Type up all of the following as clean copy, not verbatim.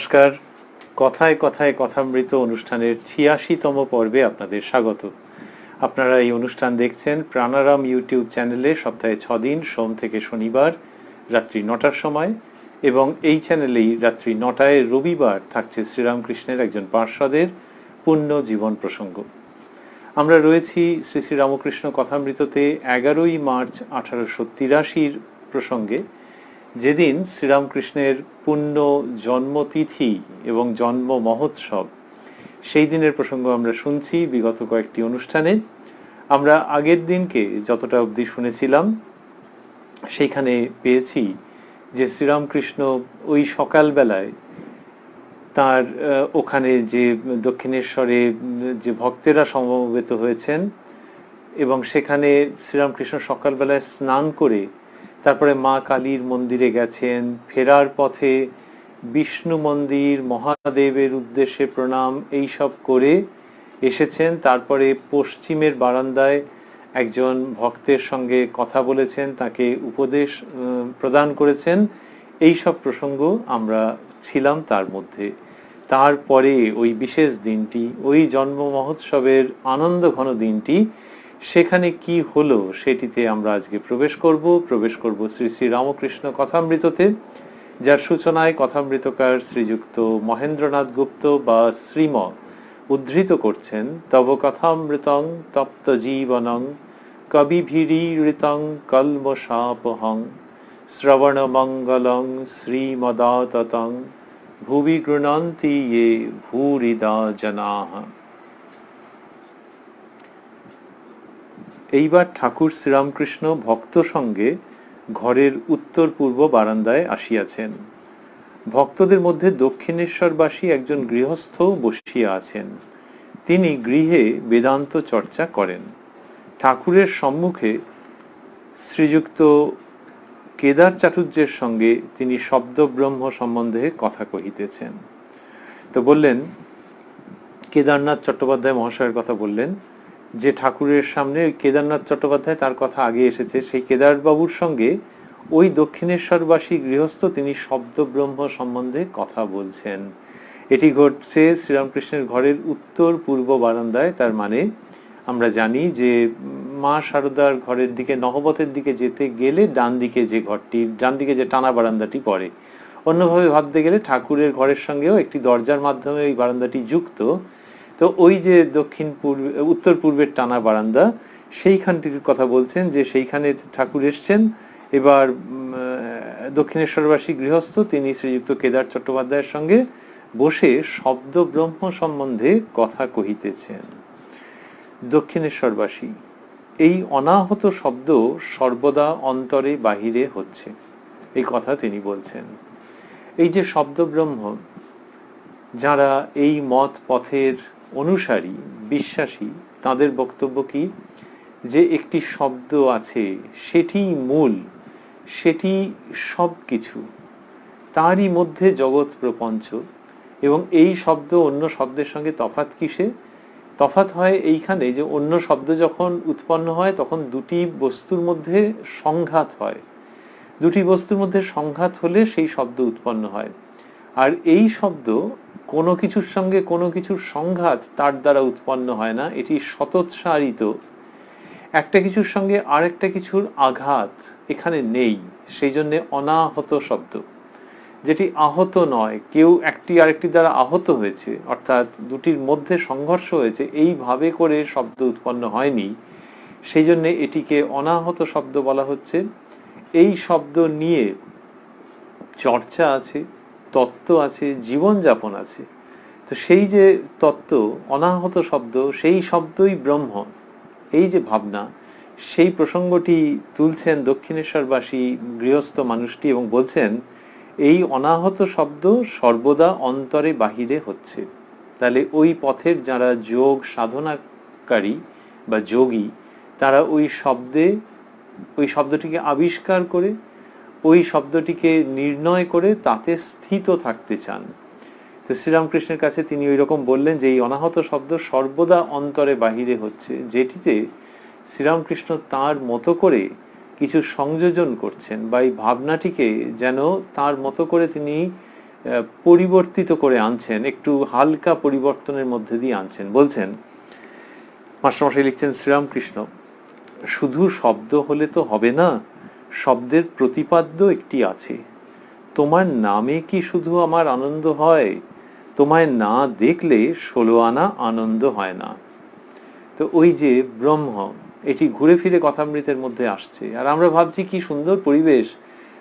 নমস্কার। কথায় কথায় কথামৃত অনুষ্ঠানের ৮৬তম পর্বে আপনাদের স্বাগত। আপনারা এই অনুষ্ঠান দেখছেন প্রাণারাম ইউটিউব চ্যানেলে সপ্তাহে ৬ দিন সোম থেকে শনিবার রাত্রি ৯টার সময়, এবং এই চ্যানেলেই রাত্রি ৯টায় রবিবার থাকছে শ্রীরামকৃষ্ণের একজন পার্ষদের পুণ্য জীবন প্রসঙ্গ। আমরা রয়েছি শ্রী শ্রী রামকৃষ্ণ কথামৃততে ১১ই মার্চ ১৮৮৩ প্রসঙ্গে, যেদিন শ্রীরামকৃষ্ণের পুণ্য জন্মতিথি এবং জন্ম মহোৎসব, সেই দিনের প্রসঙ্গ আমরা শুনছি বিগত কয়েকটি অনুষ্ঠানে। আমরা আগের দিনকে যতটা অবধি শুনেছিলাম সেইখানে পেয়েছি যে শ্রীরামকৃষ্ণ ওই সকালবেলায় তার ওখানে যে দক্ষিণেশ্বরে যে ভক্তেরা সমবেত হয়েছেন, এবং সেখানে শ্রীরামকৃষ্ণ সকালবেলায় স্নান করে তারপরে মা কালীর মন্দিরে গেছেন। ফেরার পথে বিষ্ণু মন্দির, মহাদেবের উদ্দেশ্যে প্রণাম, এইসব করে এসেছেন। তারপরে পশ্চিমের বারান্দায় একজন ভক্তের সঙ্গে কথা বলেছেন, তাকে উপদেশ প্রদান করেছেন। এই সব প্রসঙ্গ আমরা ছিলাম তার মধ্যে। তারপরে ওই বিশেষ দিনটি, ওই জন্ম মহোৎসবের আনন্দ ঘন দিনটি, সেখানে কি হলো সেটিতে আমরা আজকে প্রবেশ করব শ্রী শ্রী রামকৃষ্ণ কথামৃততে, যার সূচনায় কথামৃতকার শ্রীযুক্ত মহেন্দ্রনাথ গুপ্ত বা শ্রীম উদ্ধৃত করছেন, তব কথামৃতং তপ্ত জীবনং কবিভিরীড়িতং কল্মষাপহং শ্রবণ মঙ্গলং শ্রীমদাততং ভুবি গৃণন্তি ইয়ে ভূরিদা জনাঃ। এইবার ঠাকুর শ্রীরামকৃষ্ণ ভক্ত সঙ্গে ঘরের উত্তর পূর্ব বারান্দায় আসিয়াছেন। ভক্তদের মধ্যে দক্ষিণেশ্বরবাসী একজন গৃহস্থ বসিয়া আছেন। তিনি গৃহে বেদান্ত চর্চা করেন। ঠাকুরের সম্মুখে শ্রীযুক্ত কেদার চাটুর্যের সঙ্গে তিনি শব্দ ব্রহ্ম সম্বন্ধে কথা কহিতেছেন। তো বললেন, কেদারনাথ চট্টোপাধ্যায় মহাশয়ের কথা বললেন, যে ঠাকুরের সামনে কেদারনাথ চট্টোপাধ্যায়, তার কথা আগে এসেছে, সেই কেদারবাবুর সঙ্গে ওই দক্ষিণেশ্বরবাসী গৃহস্থ তিনি শব্দ ব্রহ্ম সম্বন্ধে কথা বলছেন। এটি ঘটছে শ্রীরামকৃষ্ণের ঘরের উত্তর পূর্ব বারান্দায়। তার মানে আমরা জানি যে মা শারদার ঘরের দিকে, নহবতের দিকে যেতে গেলে ডান দিকে যে ঘরটি, ডান দিকে যে টানা বারান্দাটি পড়ে, অন্যভাবে ভাবতে গেলে ঠাকুরের ঘরের সঙ্গেও একটি দরজার মাধ্যমে এই বারান্দাটি যুক্ত। তো ওই যে দক্ষিণ পূর্বে, উত্তর পূর্বের টানা বারান্দা, সেইখানটির কথা বলছেন, যে সেইখানে ঠাকুর এসছেন। এবার দক্ষিণেশ্বরবাসী গৃহস্থ তিনি শ্রীযুক্ত কেদার চট্টোপাধ্যায়ের সঙ্গে বসে শব্দ ব্রহ্ম সম্বন্ধে কথা কহিতেছেন। দক্ষিণেশ্বরবাসী, এই অনাহত শব্দ সর্বদা অন্তরে বাহিরে হচ্ছে, এই কথা তিনি বলছেন। এই যে শব্দ ব্রহ্ম, যারা এই মত পথের অনুসারী, বিশ্বাসী, তাদের বক্তব্য কি, যে একটি শব্দ আছে, সেটি মূল, সেটি সব কিছু, তারই মধ্যে জগৎ প্রপঞ্চ। এবং এই শব্দ অন্য শব্দের সঙ্গে তফাৎ কিসে? তফাৎ হয় এইখানে যে অন্য শব্দ যখন উৎপন্ন হয় তখন দুটি বস্তুর মধ্যে সংঘাত হয়। দুটি বস্তুর মধ্যে সংঘাত হলে সেই শব্দ উৎপন্ন হয়। আর এই শব্দ কোনো কিছুর সঙ্গে কোনো কিছুর সংঘাত তার দ্বারা উৎপন্ন হয় না, এটি স্বতঃসারিত। একটা কিছুর সঙ্গে আরেকটা কিছুর আঘাত এখানে নেই, সেই জন্য অনাহত শব্দ। যেটি আহত নয়, কেউ একটি আরেকটি দ্বারা আহত হয়েছে, অর্থাৎ দুটির মধ্যে সংঘর্ষ হয়েছে, এইভাবে করে শব্দ উৎপন্ন হয়নি, সেই জন্য এটিকে অনাহত শব্দ বলা হচ্ছে। এই শব্দ নিয়ে চর্চা আছে, তত্ত্ব আছে, জীবনযাপন আছে। তো সেই যে তত্ত্ব, অনাহত শব্দ, সেই শব্দই ব্রহ্ম, এই যে ভাবনা, সেই প্রসঙ্গটি তুলছেন দক্ষিণেশ্বরবাসী গৃহস্থ মানুষটি, এবং বলছেন এই অনাহত শব্দ সর্বদা অন্তরে বাহিরে হচ্ছে। তাহলে ওই পথের যারা যোগ সাধনাকারী বা যোগী, তারা ওই শব্দে, ওই শব্দটিকে আবিষ্কার করে, ওই শব্দটিকে নির্ণয় করে তাতে স্থিত থাকতে চান। তো শ্রীরামকৃষ্ণের কাছে তিনি ওই রকম বললেন যে এই অনাহত শব্দ সর্বদা অন্তরে বাহিরে হচ্ছে, যেটিতে শ্রীরামকৃষ্ণ তার মতো করে কিছু সংযোজন করছেন, বা এই ভাবনাটিকে যেন তার মতো করে তিনি পরিবর্তিত করে আনছেন, একটু হালকা পরিবর্তনের মধ্যে দিয়ে আনছেন। বলছেন, মাস্টারমশাই লিখছেন, শ্রীরামকৃষ্ণ, শুধু শব্দ হলে তো হবে না, শব্দের প্রতিপাদ্য একটি আছে। তোমার নামে কি শুধু আমার আনন্দ হয়? তোমায় না দেখলে 16 আনা আনন্দ হয় না। তো ওই যে ব্রহ্ম, এটি ঘুরে ফিরে কথামৃতের মধ্যে আসছে। আর আমরা ভাবছি কি সুন্দর পরিবেশ,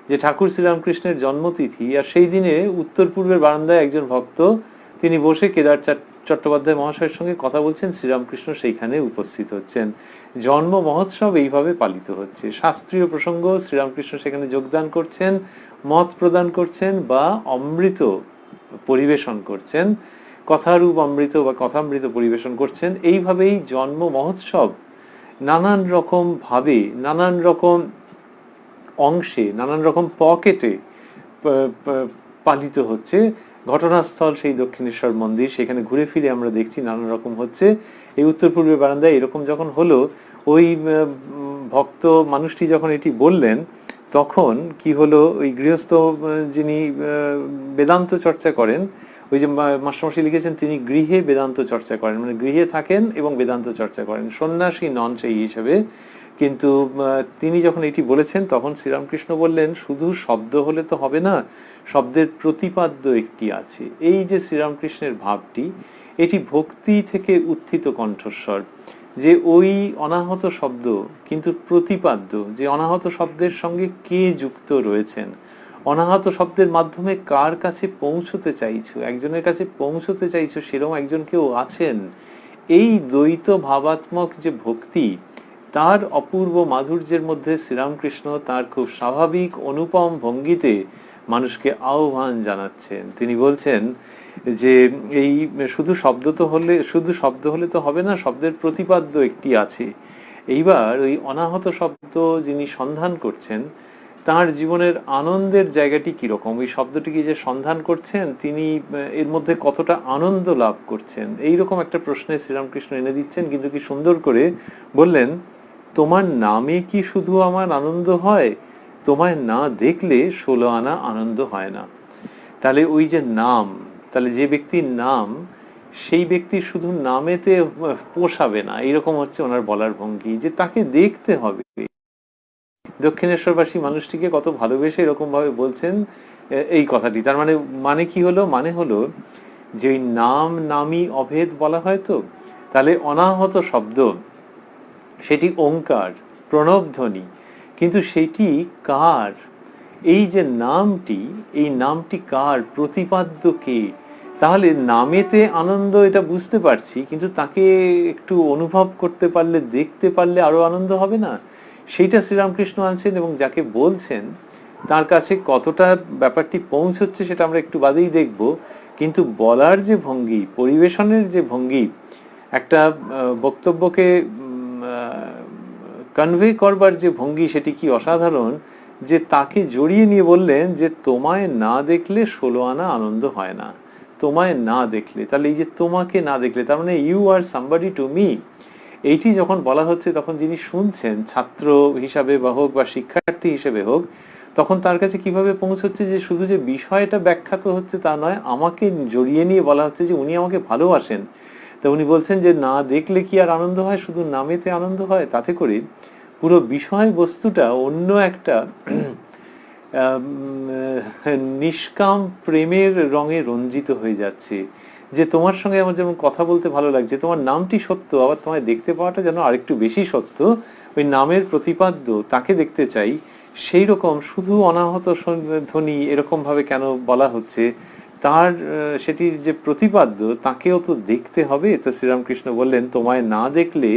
যে ঠাকুর শ্রীরামকৃষ্ণের জন্মতিথি, আর সেই দিনে উত্তর পূর্বের বারান্দায় একজন ভক্ত, তিনি বসে কেদার চট্টোপাধ্যায় মহাশয়ের সঙ্গে কথা বলছেন, শ্রীরামকৃষ্ণ সেইখানে উপস্থিত হচ্ছেন। জন্ম মহোৎসব এইভাবে পালিত হচ্ছে। শাস্ত্রীয় প্রসঙ্গ, শ্রীরামকৃষ্ণ সেখানে যোগদান করছেন, মত প্রদান করছেন বা অমৃত পরিবেশন করছেন, কথারূপ অমৃত বা কথামৃত পরিবেশন করছেন। এইভাবেই জন্ম মহোৎসব নানান রকম ভাবে, নানান রকম অংশে, নানান রকম পকেটে পালিত হচ্ছে। ঘটনাস্থল সেই দক্ষিণেশ্বর মন্দির, সেখানে ঘুরে ফিরে আমরা দেখছি নানান রকম হচ্ছে। এই উত্তর পূর্বের বারান্দায় এরকম যখন হলো, ওই ভক্ত মানুষটি যখন এটি বললেন, তখন কি হলো, ওই গৃহস্থ যিনি বেদান্ত চর্চা করেন, ওই যে মাস্টারমশাই লিখেছেন, তিনি গৃহে বেদান্ত চর্চা করেন, মানে গৃহে থাকেন এবং বেদান্ত চর্চা করেন, সন্ন্যাসী নন সেই হিসেবে। কিন্তু তিনি যখন এটি বলেছেন, তখন শ্রীরামকৃষ্ণ বললেন, শুধু শব্দ হলে তো হবে না, শব্দের প্রতিপাদ্য একটি আছে। এই যে শ্রীরামকৃষ্ণের ভাবটি, এটি ভক্তি থেকে উত্থিত কণ্ঠস্বর, যে ওই অনাহত শব্দ কিন্তু প্রতিপাদ্য, যে অনাহত শব্দের সঙ্গে কে যুক্ত রয়েছেন, অনাহত শব্দের মাধ্যমে কার কাছে পৌঁছতে চাইছো, একজনের কাছে পৌঁছতে চাইছো, সেরকম একজন কেউ আছেন। এই দ্বৈত ভাবাত্মক যে ভক্তি, তার অপূর্ব মাধুর্যের মধ্যে শ্রীরামকৃষ্ণ তার খুব স্বাভাবিক অনুপম ভঙ্গিতে মানুষকে আহ্বান জানাচ্ছেন। তিনি বলছেন যে এই শুধু শব্দ হলে তো হবে না, শব্দের প্রতিপাদ্য একটি আছে। এইবার ওই অনাহত শব্দ যিনি সন্ধান করছেন, তার জীবনের আনন্দের জায়গাটি কিরকম, ওই শব্দটিকে যে সন্ধান করছেন, তিনি এর মধ্যে কতটা আনন্দ লাভ করছেন, এইরকম একটা প্রশ্নে শ্রীরামকৃষ্ণ এনে দিচ্ছেন। কিন্তু কি সুন্দর করে বললেন, তোমার নামে কি শুধু আমার আনন্দ হয়? তোমায় না দেখলে 16 আনা আনন্দ হয় না। তাহলে ওই যে নাম, তাহলে যে ব্যক্তির নাম, সেই ব্যক্তির শুধু নামেতে পোষাবে না, এইরকম হচ্ছে ওনার বলার ভঙ্গি, যে তাকে দেখতে হবে। দক্ষিণেশ্বরবাসী মানুষটিকে কত ভালোবেসে এরকম ভাবে বলছেন এই কথাটি। তার মানে মানে কি হলো, মানে হলো যে ওই নাম নামী অভেদ বলা হয়, তো তাহলে অনাহত শব্দ সেটি ওঙ্কার, প্রণব ধ্বনি, কিন্তু সেটি কার? এই যে নামটি, এই নামটি কার, প্রতিপাদ্য কে? তাহলে নামেতে আনন্দ, এটা বুঝতে পারছি, কিন্তু তাকে একটু অনুভব করতে পারলে, দেখতে পারলে আরো আনন্দ হবে না? সেইটা শ্রীরামকৃষ্ণ আনছেন, এবং যাকে বলছেন তার কাছে কতটা ব্যাপারটি পৌঁছচ্ছে সেটা আমরা একটু বাদেই দেখব। কিন্তু বলার যে ভঙ্গি, পরিবেশনের যে ভঙ্গি, একটা বক্তব্যকে কনভে করবার যে ভঙ্গি, সেটি কি অসাধারণ, যে তাকে জড়িয়ে নিয়ে বললেন যে তোমায় না দেখলে 16 আনা আনন্দ হয় না। তোমায় না দেখলে, তাহলে এই যে তোমাকে না দেখলে, তার মানে you are somebody to me. এইটি যখন বলা হচ্ছে, তখন যিনি শুনছেন, ছাত্র হিসাবে বা হোক বা শিক্ষার্থী হিসেবে হোক, তখন তার কাছে কিভাবে পৌঁছচ্ছে, যে শুধু যে বিষয়টা ব্যাখ্যাত হচ্ছে তা নয়, আমাকে জড়িয়ে নিয়ে বলা হচ্ছে যে উনি আমাকে ভালোবাসেন। তো উনি বলছেন যে না দেখলে কি আর আনন্দ হয়, শুধু নামেতে আনন্দ হয়? তাতে করে পুরো বিষয় বস্তুটা অন্য একটা নিষ্কাম প্রেমের রঙে রঞ্জিত হয়ে যাচ্ছে। যে তোমার সঙ্গে আমার যেমন কথা বলতে ভালো লাগছে, তোমার নামটি সত্য, আবার তোমায় দেখতে পাওয়াটা যেন আরেকটু বেশি সত্য, ওই নামের প্রতিপাদ্য তাকে দেখতে চাই। সেই রকম শুধু অনাহত ধ্বনি এরকম ভাবে কেন বলা হচ্ছে, তার সেটির যে প্রতিপাদ্য, তাকেও তো দেখতে হবে। তো শ্রীরামকৃষ্ণ বললেন, তোমায় না দেখলে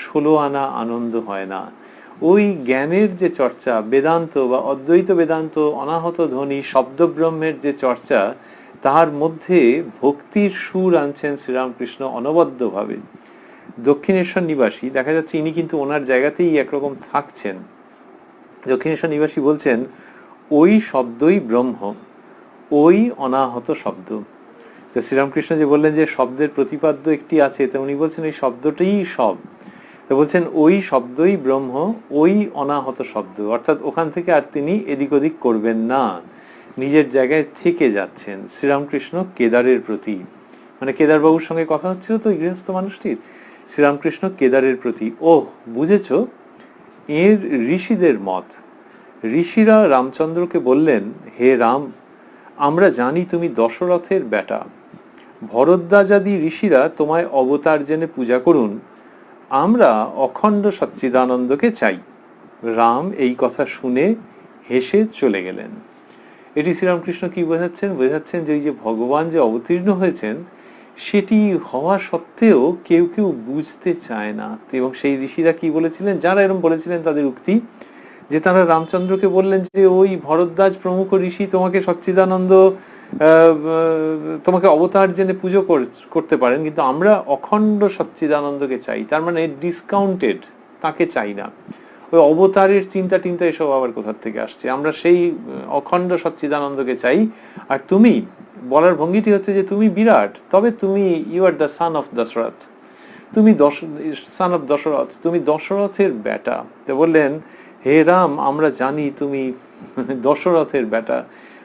16 আনা আনন্দ হয় না। ওই জ্ঞানের যে চর্চা, বেদান্ত বা অদ্বৈত বেদান্ত, অনাহত ধ্বনি, শব্দব্রহ্মের যে চর্চা, তার মধ্যে ভক্তির সুর আনছেন শ্রীরামকৃষ্ণ অনবদ্যভাবে। দক্ষিণেশ্বর নিবাসী, দেখা যাচ্ছে ইনি কিন্তু ওনার জায়গাতেই একরকম থাকছেন। দক্ষিণেশ্বর নিবাসী বলছেন, ওই শব্দই ব্রহ্ম, ওই অনাহত শব্দ। তো শ্রীরামকৃষ্ণ যে বললেন যে শব্দের প্রতিপাদ্য একটি আছে, তো উনি বলছেন এই শব্দটাই সব। তো বলছেন ওই শব্দই ব্রহ্ম, ওই অনাহত শব্দ, অর্থাৎ ওখান থেকে আর তিনি এদিক ওদিক করবেন না। নিজের জায়গায় থেকে যাচ্ছেন। শ্রীরামকৃষ্ণ কেদারের প্রতি, মানে কেদারবাবুর সঙ্গে কথা হচ্ছিল তো গৃহস্থ মানুষটির, শ্রীরামকৃষ্ণ কেদারের প্রতি, ওহ বুঝেছ, এর ঋষিদের মত। ঋষিরা রামচন্দ্রকে বললেন, হে রাম, আমরা জানি তুমি দশরথের বেটা। ভরদ্বাজাদি ঋষিরা তোমায় অবতার জেনে পূজা করুন, আমরা অখণ্ড সচ্চিদানন্দকে চাই। রাম এই কথা শুনে হেসে চলে গেলেন। এটি শ্রীরামকৃষ্ণ কি বোঝাচ্ছেন? বোঝাচ্ছেন যে ওই যে ভগবান যে অবতীর্ণ হয়েছেন সেটি হওয়া সত্ত্বেও কেউ কেউ বুঝতে চায় না। এবং সেই ঋষিরা কি বলেছিলেন, যারা এরকম বলেছিলেন তাদের উক্তি যে তারা রামচন্দ্রকে বললেন যে ওই ভরদ্বাজ প্রমুখ ঋষি তোমাকে সচ্চিদানন্দ তোমাকে অবতার জেনে পুজো করতে পারেন, কিন্তু আমরা অখণ্ড সচ্চিদানন্দকে চাই। তার মানে ডিসকাউন্টেড তাকে চাই না। ওই অবতারের চিন্তা টিন্তা এসব আবার কোথার থেকে আসছে? আমরা সেই অখণ্ড সচ্চিদানন্দকে চাই। আর তুমি বলার ভঙ্গিটি হচ্ছে যে তুমি বিরাট, তবে তুমি you are the son of Dasharath, তুমি সান অফ দশরথ, তুমি দশরথের বেটা। তো বললেন, হে রাম, আমরা জানি তুমি দশরথের বেটা।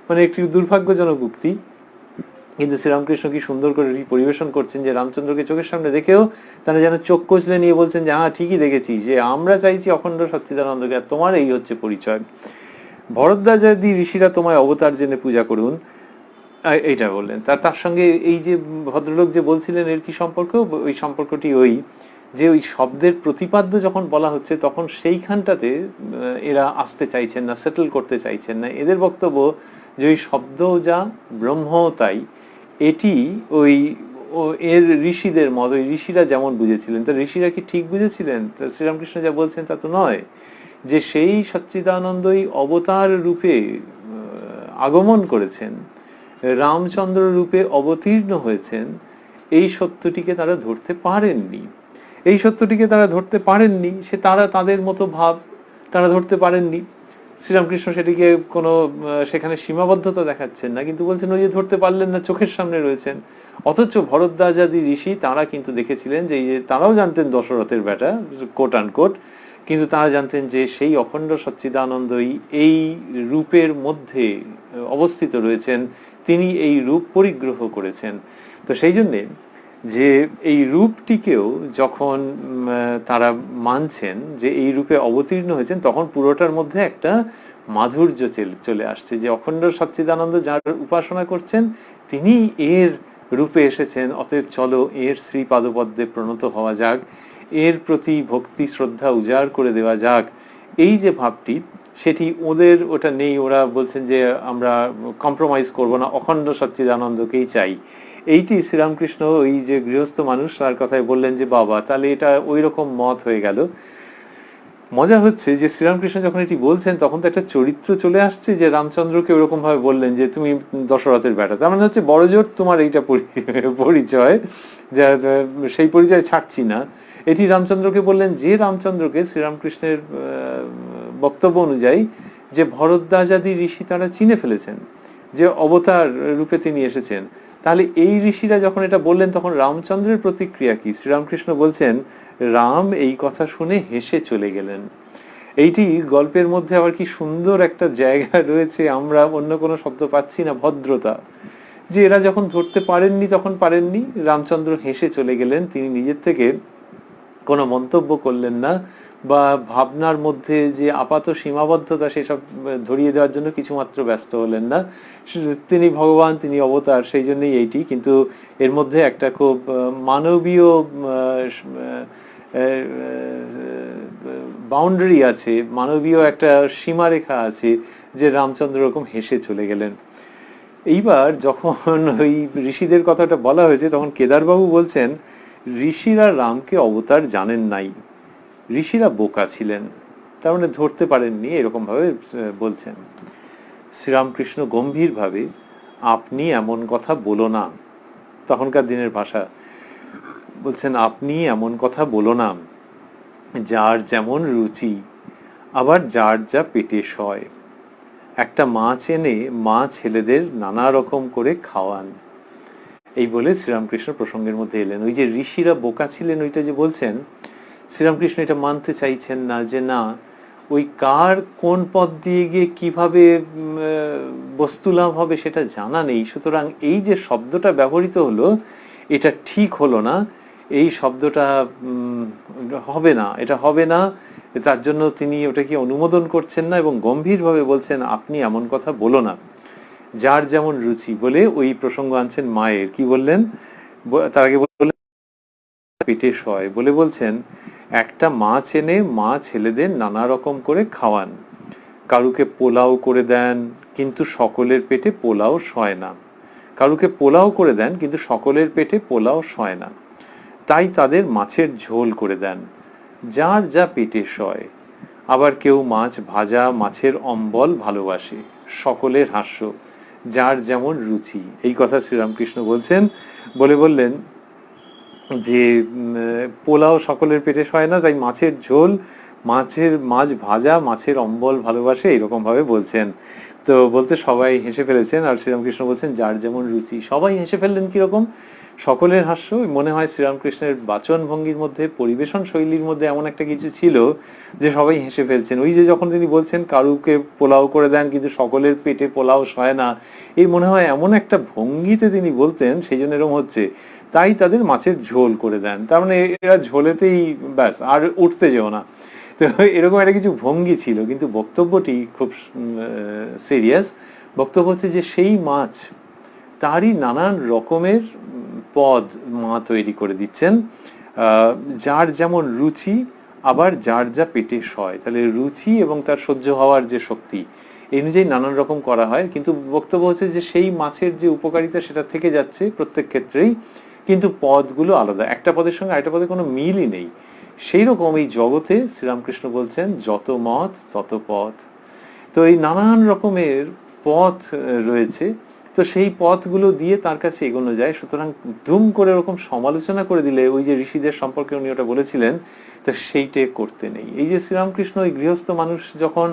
মানে একটি দুর্ভাগ্যজনক উক্তি, কিন্তু শ্রীরামকৃষ্ণ কি সুন্দর করে পরিবেশন করছেন যে রামচন্দ্রকে চোখের সামনে দেখেও তারা যেন চোখ কচলে নিয়ে বলছেন যে হ্যাঁ ঠিকই দেখেছি, যে আমরা চাইছি অখণ্ড সচ্চিদানন্দকে, আর তোমার এই হচ্ছে পরিচয়। ভরদ্বাজাদি ঋষিরা তোমায় অবতার জেনে পূজা করুন, এইটা বললেন। তার সঙ্গে এই যে ভদ্রলোক যে বলছিলেন এর কি সম্পর্ক? ওই সম্পর্কটি ওই যে ওই শব্দের প্রতিপাদ্য যখন বলা হচ্ছে তখন সেইখানটাতে এরা আসতে চাইছেন না, সেটেল করতে চাইছেন না। এদের বক্তব্য যে ওই শব্দ যা, ব্রহ্ম তাই, এটি ওই এর ঋষিদের মত, ওই ঋষিরা যেমন বুঝেছিলেন। তা ঋষিরা কি ঠিক বুঝেছিলেন? শ্রীরামকৃষ্ণ যা বলছেন তা তো নয়, যে সেই সচ্চিদানন্দই অবতার রূপে আগমন করেছেন, রামচন্দ্র রূপে অবতীর্ণ হয়েছেন, এই সত্যটিকে তারা ধরতে পারেননি। এই সত্যটিকে তারা ধরতে পারেননি, সে তারা তাদের মতো ভাব তারা ধরতে পারেননি। শ্রীরামকৃষ্ণ সেটিকে কোনো সেখানে সীমাবদ্ধতা দেখাচ্ছেন না, কিন্তু বলছেন ওই যে ধরতে পারলেন না, চোখের সামনে রয়েছেন। অথচ ভরদ্বাজাদি ঋষি তারা কিন্তু দেখেছিলেন যে তারাও জানতেন দশরথের বেটা, কোট আন কোট, কিন্তু তারা জানতেন যে সেই অখণ্ড সচ্চিদানন্দই এই রূপের মধ্যে অবস্থিত রয়েছেন, তিনি এই রূপ পরিগ্রহ করেছেন। তো সেই জন্যে যে এই রূপটিকেও যখন তারা মানছেন যে এই রূপে অবতীর্ণ হয়েছেন, তখন পুরোটার মধ্যে একটা মাধুর্য চলে আসছে, যে অখণ্ড সচ্চিদানন্দ যার উপাসনা করছেন তিনি এর রূপে এসেছেন, অতএব চলো এর শ্রী পাদপদ্মে প্রণত হওয়া যাক, এর প্রতি ভক্তি শ্রদ্ধা উজাড় করে দেওয়া যাক। এই যে ভাবটি, সেটি ওদের ওটা নেই। ওরা বলছেন যে আমরা কম্প্রোমাইজ করব না, অখণ্ড সচ্চিদানন্দকেই চাই। এইটি শ্রীরামকৃষ্ণ ওই যে গৃহস্থ মানুষ তার কথায় বললেন যে বাবা, তাহলে এটা ওই রকম মত হয়ে গেল। মজা হচ্ছে যে শ্রীরামকৃষ্ণ যখন এটি বলছেন তখন তো একটা চরিত্র চলে আসছে, যে রামচন্দ্রকে ওরকম ভাবে বললেন যে তুমি দশরথের বেটা, তার মানে হচ্ছে বড় জোর তোমার এইটা পরিচয়, সেই পরিচয় ছাড়ছি না। এটি রামচন্দ্রকে বললেন, যে রামচন্দ্রকে শ্রীরামকৃষ্ণের বক্তব্য অনুযায়ী যে ভরদ্বাজাদি ঋষি তারা চিনে ফেলেছেন, যে অবতার রূপে তিনি এসেছেন। তাহলে এই ঋষিরা যখন এটা বললেন তখন রামচন্দ্রের প্রতিক্রিয়া কি? শ্রীরামকৃষ্ণ বলছেন রাম এই কথা শুনে হেসে চলে গেলেন। এইটি গল্পের মধ্যে আবার কি সুন্দর একটা জায়গা রয়েছে, আমরা অন্য কোনো শব্দ পাচ্ছি না, ভদ্রতা। যে এরা যখন ধরতে পারেননি তখন পারেননি, রামচন্দ্র হেসে চলে গেলেন, তিনি নিজের থেকে কোনো মন্তব্য করলেন না, বা ভাবনার মধ্যে যে আপাত সীমাবদ্ধতা সেসব ধরিয়ে দেওয়ার জন্য কিছুমাত্র ব্যস্ত হলেন না। তিনি ভগবান, তিনি অবতার, সেই জন্যই এইটি। কিন্তু এর মধ্যে একটা খুব মানবীয় বাউন্ডারি আছে, মানবীয় একটা সীমারেখা আছে, যে রামচন্দ্র এরকম হেসে চলে গেলেন। এইবার যখন ওই ঋষিদের কথাটা বলা হয়েছে তখন কেদারবাবু বলছেন ঋষিরা রামকে অবতার জানেন নাই, ঋষিরা বোকা ছিলেন, তার মানে ধরতে পারেননি, এরকম ভাবে বলছেন। শ্রীরামকৃষ্ণ গম্ভীর ভাবে, আপনি এমন কথা বলো না, তখনকার দিনের ভাষা, বলছেন আপনি এমন কথা বলো না, যার যেমন রুচি, আবার যার যা পেটে সয়। একটা মাছ এনে মা ছেলেদের নানা রকম করে খাওয়ান। এই বলে শ্রীরামকৃষ্ণ প্রসঙ্গের মধ্যে এলেন। ওই যে ঋষিরা বোকা ছিলেন ওইটা যে বলছেন, শ্রীরামকৃষ্ণ এটা মানতে চাইছেন না, যে না, ওই কার কোন পথ দিয়ে গিয়ে কিভাবে বস্তু লাভ হবে সেটা জানা নেই। সুতরাং এই যে শব্দটা ব্যবহৃত হলো এটা ঠিক হলো না, এই শব্দটা হবে না, এটা হবে না, তার জন্য তিনি ওটাকে অনুমোদন করছেন না এবং গম্ভীরভাবে বলছেন আপনি এমন কথা বলো না, যার যেমন রুচি বলে ওই প্রসঙ্গ আনছেন মায়ের। কি বললেন? তার আগে বললেন পেটে সয় বলে বলছেন একটা মাছ এনে মা ছেলেদের নানা রকম করে খাওয়ান, কারুকে পোলাও করে দেন কিন্তু সকলের পেটে পোলাও সয় না, কারুকে পোলাও করে দেন কিন্তু সকলের পেটে পোলাও সয় না, তাই তাদের মাছের ঝোল করে দেন, যার যা পেটে সয়। আবার কেউ মাছ ভাজা মাছের অম্বল ভালোবাসে, সকলের হাস্য, যার যেমন রুচি। এই কথা শ্রীরামকৃষ্ণ বলছেন, বললেন যে পোলাও সকলের পেটে সয় না, তাই মাছের ঝোল, মাছ ভাজা মাছের অম্বল ভালোবাসে, এরকম ভাবে বলছেন। তো বলতে সবাই হেসে ফেলেছেন, আর শ্রীরামকৃষ্ণ বলছেন যার যেমন রুচি। সবাই হেসে ফেললেন কিরকম? সকলের হাস্য। মনে হয় শ্রীরামকৃষ্ণের বাচন ভঙ্গির মধ্যে, পরিবেশন শৈলীর মধ্যে এমন একটা কিছু ছিল যে সবাই হেসে ফেলছেন। ওই যে যখন তিনি বলছেন কারুকে পোলাও করে দেন কিন্তু সকলের পেটে পোলাও সয় না, এই মনে হয় এমন একটা ভঙ্গিতে তিনি বলতেন, সেই জন্য এরকম হচ্ছে। তাই তাদের মাছের ঝোল করে দেন, তার মানে এরা ঝোলেতেই ব্যাস, আর উঠতে যেও না। তো এরকম একটা কিছু ভঙ্গি ছিল, কিন্তু বক্তব্যটি খুব সিরিয়াস। বক্তব্য হচ্ছে যে সেই মাছ, তারই নানান রকমের পদ মা তৈরি করে দিচ্ছেন, যার যেমন রুচি, আবার যার যা পেটে সয়। তাহলে রুচি এবং তার সহ্য হওয়ার যে শক্তি, এই অনুযায়ী নানান রকম করা হয়। কিন্তু বক্তব্য হচ্ছে যে সেই মাছের যে উপকারিতা সেটা থেকে যাচ্ছে প্রত্যেক ক্ষেত্রেই, কিন্তু পদগুলো আলাদা, একটা পদের সঙ্গে আরেকটা পদের কোনো মিলই নেই। সেই রকম এই জগতে শ্রীরামকৃষ্ণ বলছেন যত মত তত পথ। তো এই নানান রকমের পথ রয়েছে, তো সেই পথগুলো দিয়ে তার কাছে এগোনো যায়। সুতরাং দুম করে ওরকম সমালোচনা করে দিলে, ওই যে ঋষিদের সম্পর্কে উনি ওটা বলেছিলেন, তো সেইটাই করতে নেই। এই যে শ্রীরামকৃষ্ণ ওই গৃহস্থ মানুষ যখন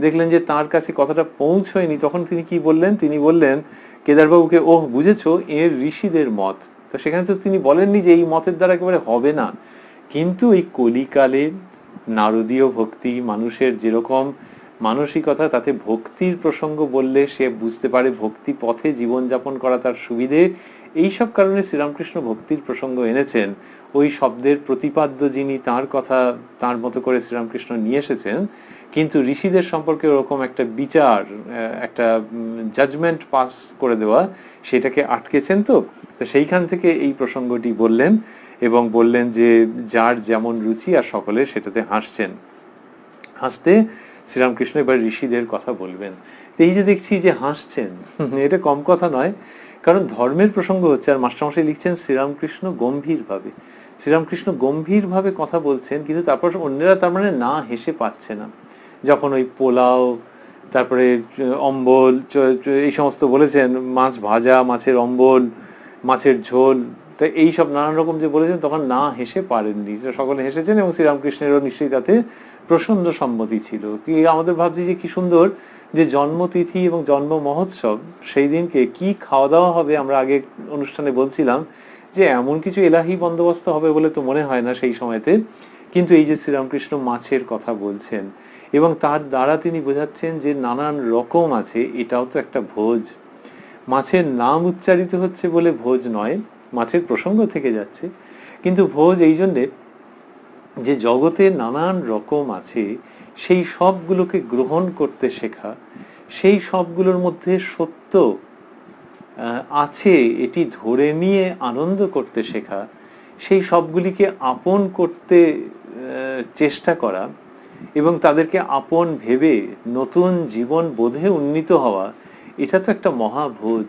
দেখলেন যে তার কাছে কথাটা পৌঁছয়নি, তখন তিনি কি বললেন? তিনি বললেন কেদারবাবুকে, ওহ বুঝেছো, এর ঋষিদের মত। তো সেখানে তো তিনি বলেননি যে এই মতের দ্বারা একেবারে হবে না, কিন্তু এই কলিকালে নারদীয় ভক্তি, মানুষের যেরকম মানসিকতা, তাতে ভক্তির প্রসঙ্গ বললে সে বুঝতে পারে ভক্তি পথে জীবনযাপন করা তার সুবিধে। এইসব কারণে শ্রীরামকৃষ্ণ ভক্তির প্রসঙ্গ এনেছেন। ওই শব্দের প্রতিপাদ্য যিনি, তার কথা তার মতো করে শ্রীরামকৃষ্ণ নিয়ে এসেছেন, কিন্তু ঋষিদের সম্পর্কে ওরকম একটা বিচার, একটা জাজমেন্ট পাস করে দেওয়া, সেটাকে আটকেছেন। তো সেইখান থেকে এই প্রসঙ্গটি বললেন এবং বললেন যে যার যেমন রুচি, আর সকলে সেটাতে হাসছেন। হাসতে শ্রীরামকৃষ্ণ এবার ঋষিদের কথা বলবেন। এই যে দেখছি যে হাসছেন, এটা কম কথা নয়, কারণ ধর্মের প্রসঙ্গ হচ্ছে। আর মাস্টারমশাই লিখছেন শ্রীরামকৃষ্ণ গম্ভীরভাবে, শ্রীরামকৃষ্ণ গম্ভীরভাবে কথা বলছেন, কিন্তু তারপর অন্যেরা তার মানে না হেসে পাচ্ছে না। যখন ওই পোলাও, তারপরে অম্বল, এই সমস্ত বলেছেন, মাছ ভাজা মাছের অম্বল, মাছের ঝোল, তো এইসব নানান রকম যে বলেছেন, তখন না হেসে পারেননি। সকলে হেসেছেন এবং শ্রীরামকৃষ্ণেরও নিশ্চয়ই তাতে প্রচন্ড সম্মতি ছিল। কি আমাদের ভাবছি যে কি সুন্দর যে জন্মতিথি এবং জন্ম মহোৎসব, সেই দিনকে কি খাওয়া দাওয়া হবে। আমরা আগে অনুষ্ঠানে বলছিলাম যে এমন কিছু এলাহি বন্দোবস্ত হবে বলে তো মনে হয় না সেই সময়তে, কিন্তু এই যে শ্রীরামকৃষ্ণ মাছের কথা বলছেন এবং তার দ্বারা তিনি বোঝাচ্ছেন যে নানান রকম আছে, এটাও তো একটা ভোজ। মাছের নাম উচ্চারিত হচ্ছে বলে ভোজ নয়, মাছের প্রসঙ্গ থেকে যাচ্ছে, কিন্তু ভোজ এই জন্যে যে জগতে নানান রকম আছে, সেই সবগুলোকে গ্রহণ করতে শেখা, সেই সবগুলোর মধ্যে সত্য আছে এটি ধরে নিয়ে আনন্দ করতে শেখা, সেই সবগুলিকে আপন করতে চেষ্টা করা এবং তাদেরকে আপন ভেবে নতুন জীবন বোধে উন্নীত হওয়া, এটা তো একটা মহাভোজ।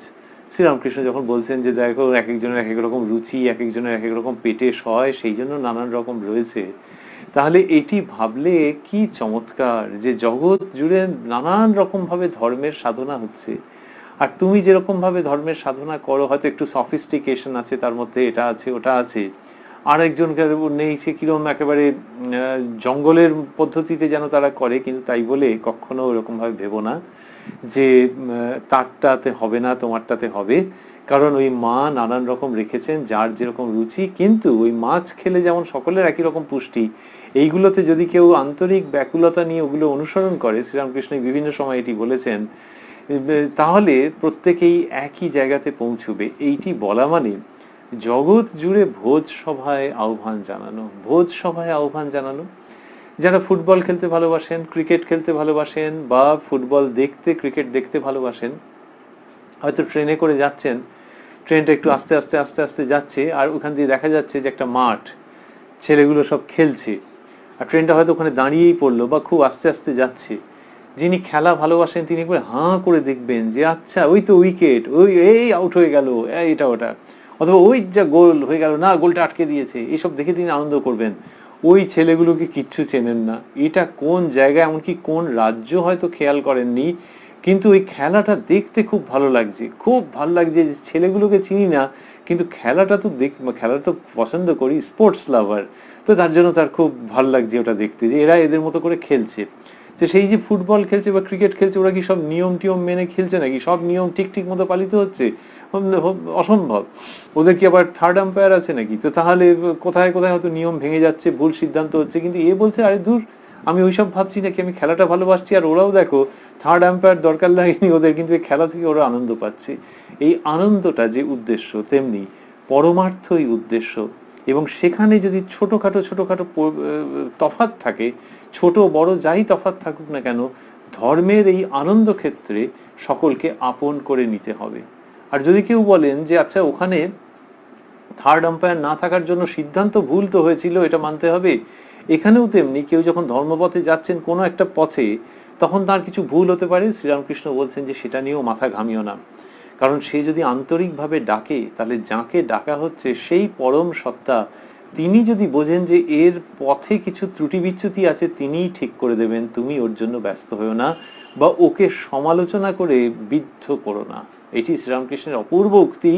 শ্রীরামকৃষ্ণ যখন বলছেন যে দেখো এক একজনের এক এক রকম রুচি, এক একজনের এক এক রকম পেটে সয়, সেই জন্য নানান রকম রয়েছে, তাহলে এটি ভাবলে কি চমৎকার যে জগৎ জুড়ে নানান রকম ভাবে ধর্মের সাধনা হচ্ছে। আর তুমি যেরকম ভাবে ধর্মের সাধনা করো, হয়তো একটু সফিস্টিকেশন আছে তার মধ্যে, এটা আছে ওটা আছে, আর একজনকে নেই সে কিরকম একেবারে জঙ্গলের পদ্ধতিতে যেন তারা করে, কিন্তু তাই বলে কখনো ওরকম ভাবে ভেবো না যে তারটাতে হবে না তোমারটাতে হবে। কারণ ওই মা নানান রকম রেখেছেন যার যেরকম রুচি, কিন্তু ওই মাছ খেলে যেমন সকলের একই রকম পুষ্টি, এইগুলোতে যদি কেউ আন্তরিক ব্যাকুলতা নিয়ে ওগুলো অনুসরণ করে, শ্রীরামকৃষ্ণ বিভিন্ন সময় এটি বলেছেন, তাহলে প্রত্যেকেই একই জায়গাতে পৌঁছবে। এইটি বলা মানে জগৎ জুড়ে ভোজ সভায় আহ্বান জানানো, ভোজ সভায় আহ্বান জানানো। যারা ফুটবল খেলতে ভালোবাসেন, ক্রিকেট খেলতে ভালোবাসেন, বা ফুটবল দেখতে ক্রিকেট দেখতে ভালোবাসেন, হয়তো ট্রেনে করে যাচ্ছেন, ট্রেনটা একটু আস্তে আস্তে আস্তে আস্তে যাচ্ছে, আর ওখান দিয়ে দেখা যাচ্ছে যে একটা মাঠ, ছেলেগুলো সব খেলছে, আর ট্রেনটা হয়তো ওখানে দাঁড়িয়েই পড়লো বা খুব আস্তে আস্তে যাচ্ছে। যিনি খেলা ভালোবাসেন তিনি করে হাঁ করে দেখবেন যে আচ্ছা ওই তো উইকেট, ওই এই আউট হয়ে গেল, এটা ওটা, অথবা ওই যা গোল হয়ে গেল, না গোলটা আটকে দিয়েছে, এসব দেখে তিনি আনন্দ করবেন। ওই ছেলেগুলোকে কিচ্ছু চেনেন না, এটা কোন জায়গায়, এমনকি কোন রাজ্য হয়তো খেয়াল করেননি, কিন্তু ওই খেলাটা দেখতে খুব ভালো লাগছে, খুব ভালো লাগছে। যে ছেলেগুলোকে চিনি না, কিন্তু খেলাটা তো খেলা তো পছন্দ করি, স্পোর্টস লাভার, তো তার জন্য তার খুব ভালো লাগছে ওটা দেখতে, যে এরা এদের মতো করে খেলছে। তো সেই যে ফুটবল খেলছে বা ক্রিকেট খেলছে, ওরা কি সব নিয়ম টিয়ম মেনে খেলছে নাকি? সব নিয়ম ঠিক ঠিক মতো পালিত হচ্ছে? অসম্ভব। ওদের কি আবার থার্ড আম্পায়ার আছে নাকি? তো তাহলে কোথায় কোথায় হয়তো নিয়ম ভেঙে যাচ্ছে, ভুল সিদ্ধান্ত হচ্ছে, কিন্তু এ বলছে আরে দূর, আমি ওইসব ভাবছি নাকি, আমি খেলাটা ভালোবাসছি। আর ওরাও দেখো থার্ড আম্পায়ার দরকার লাগেনি ওদের, কিন্তু এই খেলা থেকে ওরা আনন্দ পাচ্ছে। এই আনন্দটা যে উদ্দেশ্য, তেমনি পরমার্থই উদ্দেশ্য। এবং সেখানে যদি ছোটখাটো ছোটখাটো তফাৎ থাকে, ছোট বড় যাই তফাৎ থাকুক না কেন, ধর্মের এই আনন্দ ক্ষেত্রে সকলকে আপন করে নিতে হবে। আর যদি কেউ বলেন যে আচ্ছা ওখানে থার্ড আম্পায়ার না থাকার জন্য সিদ্ধান্ত ভুল তো হয়েছিল, এটা মানতে হবে, এখানেও তেমনি কেউ যখন ধর্মপথে যাচ্ছেন কোনো একটা পথে, তখন তার কিছু ভুল হতে পারে। শ্রীরামকৃষ্ণ বলছেন যে সেটা নিয়েও মাথা ঘামিও না, কারণ সে যদি আন্তরিকভাবে ডাকে, তাহলে যাকে ডাকা হচ্ছে সেই পরম সত্তা, তিনি যদি বোঝেন যে এর পথে কিছু ত্রুটি বিচ্যুতি আছে, তিনিই ঠিক করে দেবেন, তুমি ওর জন্য ব্যস্ত হয়েও না, বা ওকে সমালোচনা করে বিদ্ধ করো না। এটি শ্রীরামকৃষ্ণের অপূর্ব উক্তি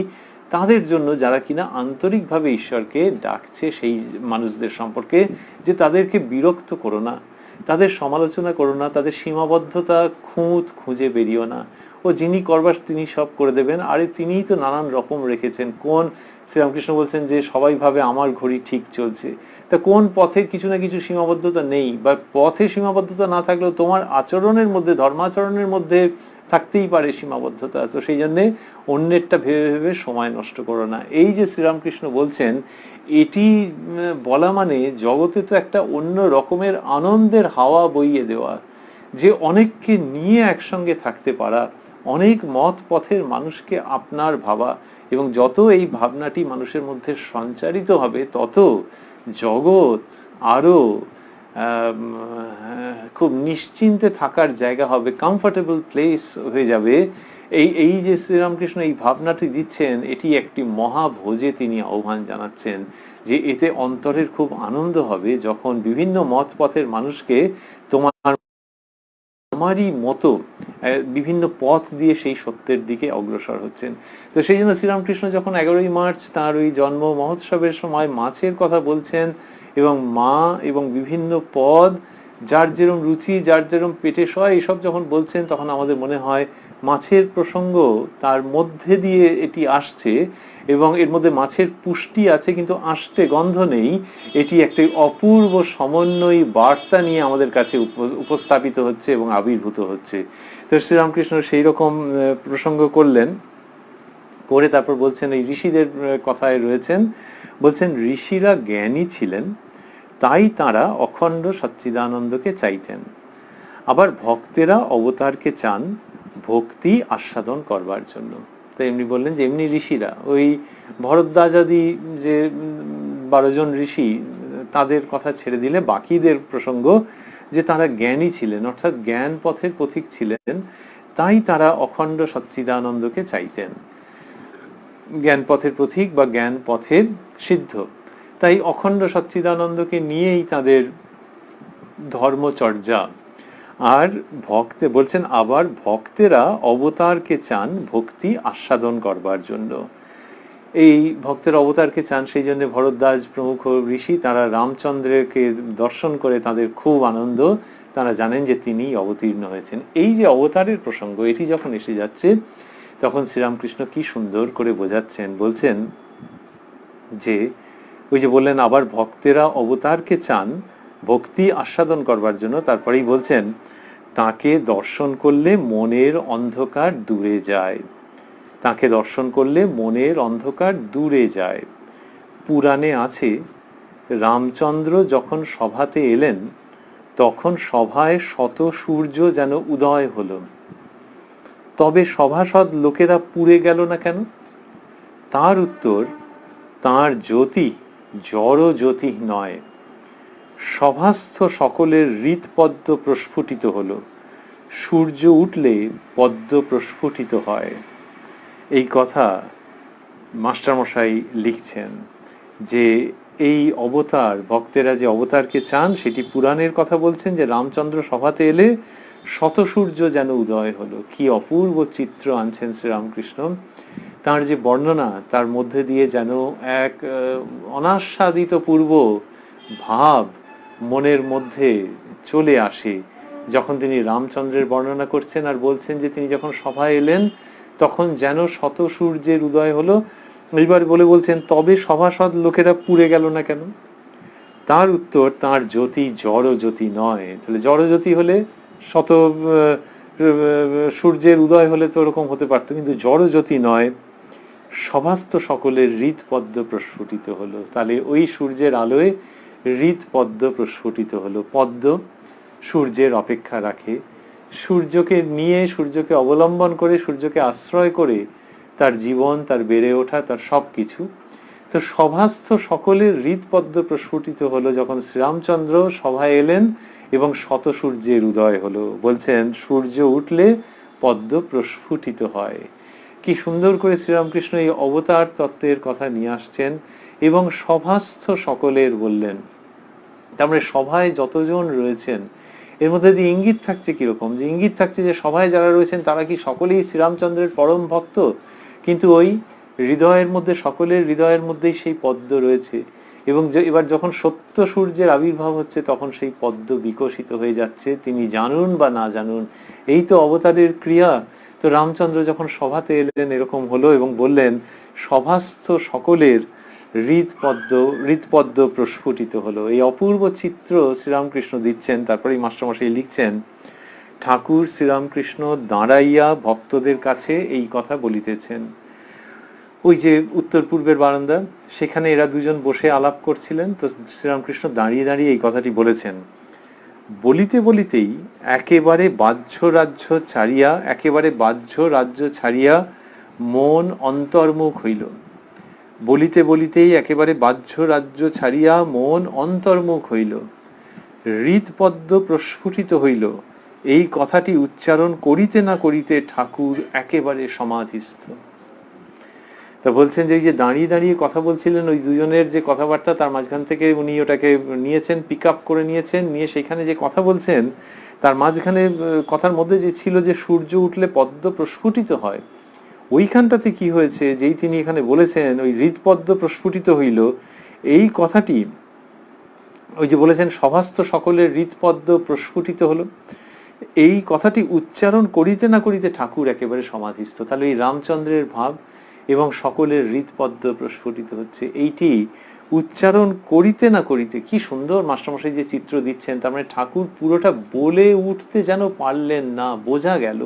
তাদের জন্য যারা কিনা আন্তরিকভাবে ঈশ্বরকে ডাকছে, সেই মানুষদের সম্পর্কে, যে তাদেরকে বিরক্ত করো না, তাদের সমালোচনা করো না, তাদের সীমাবদ্ধতা খুঁজে বেরিও না। ও যিনি করবার তিনি সব করে দেবেন। আরে তিনিই তো নানান রকম রেখেছেন। কোন শ্রীরামকৃষ্ণ বলছেন যে সবাই ভাবে আমার ঘড়ি ঠিক চলছে, তা কোন পথের কিছু না কিছু সীমাবদ্ধতা নেই? বা পথে সীমাবদ্ধতা না থাকলেও তোমার আচরণের মধ্যে, ধর্মাচরণের মধ্যে থাকতেই পারে সীমাবদ্ধতা। তো সেই জন্যে অন্যেরটা ভেবে ভেবে সময় নষ্ট করো না। এই যে শ্রীরামকৃষ্ণ বলছেন, এটি বলা মানে জগতে তো একটা অন্য রকমের আনন্দের হাওয়া বইয়ে দেওয়া, যে অনেককে নিয়ে একসঙ্গে থাকতে পারা, অনেক মত পথের মানুষকে আপনার ভাবা, এবং যত এই ভাবনাটি মানুষের মধ্যে সঞ্চারিত হবে, তত জগৎ আরো খুব নিশ্চিন্তে থাকার জায়গা হবে, কমফোর্টেবল প্লেস হয়ে যাবে। এই এই যে শ্রীরামকৃষ্ণ এই ভাবনাটি দিচ্ছেন, এটি একটি মহাভোজে তিনি আহ্বান জানাচ্ছেন, যে এতে অন্তরের খুব আনন্দ হবে যখন বিভিন্ন মত পথের মানুষকে আমারই মতো বিভিন্ন পথ দিয়ে সেই সত্যের দিকে অগ্রসর হচ্ছেন। তো সেই জন্য শ্রীরামকৃষ্ণ যখন 11ই মার্চ তাঁর ওই জন্ম মহোৎসবের সময় মাছের কথা বলছেন, এবং মা এবং বিভিন্ন পদ, যার যেরম রুচি, যার যেরম পেটে সয়, এসব যখন বলছেন, তখন আমাদের মনে হয় মাছের প্রসঙ্গ তার মধ্যে দিয়ে এটি আসছে, এবং এর মধ্যে মাছের পুষ্টি আছে, কিন্তু আষ্টে গন্ধ নেই। এটি একটি অপূর্ব সমন্বয়ী বার্তা নিয়ে আমাদের কাছে উপস্থাপিত হচ্ছে এবং আবির্ভূত হচ্ছে। তো শ্রীরামকৃষ্ণ সেই রকম প্রসঙ্গ করলেন, করে তারপর বলছেন এই ঋষিদের কথায় রয়েছেন, বলছেন ঋষিরা জ্ঞানী ছিলেন, তাই তারা অখণ্ড সচ্চিদানন্দকে চাইতেন। আবার ভক্তেরা অবতারকে চান ভক্তি আস্বাদন করবার জন্য। তো এমনি বললেন যে এমনি ঋষিরা, ওই ভরদ্বাজাদি যে 12 জন ঋষি, তাদের কথা ছেড়ে দিলে বাকিদের প্রসঙ্গ, যে তারা জ্ঞানী ছিলেন, অর্থাৎ জ্ঞান পথের পথিক ছিলেন, তাই তারা অখণ্ড সচ্চিদানন্দকে চাইতেন। জ্ঞান পথের পথিক বা জ্ঞান পথের সিদ্ধ, তাই অখণ্ড সচ্চিদানন্দকে নিয়েই তাদের ধর্মচর্যা। আর ভক্তে বলছেন আবার ভক্তেরা অবতারকে চান ভক্তি আস্বাদন করবার জন্য। এই ভক্তের অবতারকে চান, সেই জন্য ভরদ্বাজ প্রমুখ ঋষি তারা রামচন্দ্রকে দর্শন করে তাদের খুব আনন্দ, তারা জানেন যে তিনি অবতীর্ণ হয়েছেন। এই যে অবতারের প্রসঙ্গ, এটি যখন এসে যাচ্ছে, তখন শ্রীরামকৃষ্ণ কি সুন্দর করে বোঝাচ্ছেন, বলছেন যে ওই যে বললেন আবার ভক্তেরা অবতারকে চান ভক্তি আস্বাদন করবার জন্য, তারপরেই বলছেন তাকে দর্শন করলে মনের অন্ধকার দূরে যায়, তাকে দর্শন করলে মনের অন্ধকার দূরে যায়। পুরাণে আছে রামচন্দ্র যখন সভাতে এলেন তখন সভায় শত সূর্য যেন উদয় হলো, তবে সভাসদ লোকেরা পুড়ে গেল না কেন? তার উত্তর, তাঁর জ্যোতি জড় জ্যোতি নয়, সভাস্থ সকলের হৃৎপদ্ম প্রস্ফুটিত হলো, সূর্য উঠলে পদ্ম প্রস্ফুটিত হয়। এই কথা মাস্টারমশাই লিখছেন যে এই অবতার, ভক্তেরা যে অবতারকে চান সেটি পুরাণের কথা বলছেন, যে রামচন্দ্র সভাতে এলে শত সূর্য যেন উদয় হলো। কি অপূর্ব চিত্র আনছেন শ্রীরামকৃষ্ণ। তার যে বর্ণনা, তার মধ্যে দিয়ে যেন এক অনাস্বাদিত পূর্ব ভাব মনের মধ্যে চলে আসে যখন তিনি রামচন্দ্রের বর্ণনা করছেন আর বলছেন যে তিনি যখন সভায় এলেন তখন যেন শত সূর্যের উদয় হলো। এইবার বলছেন তবে সভাসদ লোকেরা পুড়ে গেল না কেন? তার উত্তর, তার জ্যোতি জড় জ্যোতি নয়। তাহলে জড় জ্যোতি হলে শত সূর্যের উদয় হলে তো ওরকম হতে পারতো, কিন্তু জড় জ্যোতি নয়, সভাস্থ সকলের হৃৎপদ্ম প্রস্ফুটিত হলো। তাহলে ওই সূর্যের আলোয় হৃৎপদ্ম প্রস্ফুটিত হলো। পদ্ম সূর্যের অপেক্ষা রাখে, সূর্যকে নিয়ে, সূর্যকে অবলম্বন করে, সূর্যকে আশ্রয় করে তার জীবন, তার বেড়ে ওঠা, তার সবকিছু। তো সভাস্থ সকলের হৃৎপদ্ম প্রস্ফুটিত হলো যখন শ্রীরামচন্দ্র সভায় এলেন এবং শত সূর্যের উদয় হলো। বলছেন সূর্য উঠলে পদ্ম প্রস্ফুটিত হয়। কি সুন্দর করে শ্রীরামকৃষ্ণ এই অবতার তত্ত্বের কথা নিয়ে আসছেন এবং সভাস্থ সকলের বললেন। তারপরে সভায় যতজন রয়েছেন এর মধ্যে দিয়ে ইঙ্গিত থাকছে কিরকম, যে ইঙ্গিত থাকছে যে সভায় যারা রয়েছেন তারা কি সকলেই শ্রীরামচন্দ্রের পরম ভক্ত, কিন্তু ওই হৃদয়ের মধ্যে, সকলের হৃদয়ের মধ্যেই সেই পদ্ম রয়েছে। এবং এবার যখন সত্য সূর্যের আবির্ভাব হচ্ছে তখন সেই পদ্ম বিকশিত হয়ে যাচ্ছে, তিনি জানুন বা না জানুন, এই তো অবতারের ক্রিয়া। তো রামচন্দ্র যখন সভাতে এলেন এরকম হলো এবং বললেন সভাস্থ সকলের হৃৎপদ্ম প্রস্ফুটিত হলো। এই অপূর্ব চিত্র শ্রীরামকৃষ্ণ দিচ্ছেন। তারপরে মাস্টারমশাই লিখছেন, ঠাকুর শ্রীরামকৃষ্ণ দাঁড়াইয়া ভক্তদের কাছে এই কথা বলিতেছেন। ওই যে উত্তর পূর্বের বারান্দা, সেখানে এরা দুজন বসে আলাপ করছিলেন, তো শ্রীরামকৃষ্ণ দাঁড়িয়ে দাঁড়িয়ে এই কথাটি বলেছেন। বলিতে বলিতেই একেবারে বাহ্য রাজ্য ছাড়িয়া মন অন্তর্মুখ হইল। বলিতে বলিতেই একেবারে বাহ্য রাজ্য ছাড়িয়া মন অন্তর্মুখ হইল, হৃৎপদ্ম প্রস্ফুটিত হইল। এই কথাটি উচ্চারণ করিতে না করিতে ঠাকুর একেবারে সমাধিস্থ। তা বলছেন যে এই যে দাঁড়িয়ে দাঁড়িয়ে কথা বলছিলেন, ওই দুজনের যে কথাবার্তা তার মাঝখান থেকে উনি ওটাকে নিয়েছেন, পিক আপ করে নিয়েছেন, নিয়ে সেখানে যে কথা বলছেন তার মাঝখানে কথার মধ্যে যে ছিল যে সূর্য উঠলে পদ্ম প্রস্ফুটিত হয়, ওইখানটাতে কি হয়েছে, যেই তিনি এখানে বলেছেন ওই হৃৎপদ্ম প্রস্ফুটিত হইল, এই কথাটি ওই যে বলেছেন সভাস্থ সকলের হৃৎপদ্ম প্রস্ফুটিত হলো, এই কথাটি উচ্চারণ করিতে না করিতে ঠাকুর একেবারে সমাধিস্থ। তাহলে এই রামচন্দ্রের ভাব এবং সকলের হৃৎপদ্ম প্রস্ফুটিত হচ্ছে, এইটি উচ্চারণ করিতে না করিতে। কি সুন্দর মাস্টারমশাই যে চিত্র দিচ্ছেন। তার মানে ঠাকুর পুরোটা বলে উঠতে যেন পারলেন না, বোঝা গেল।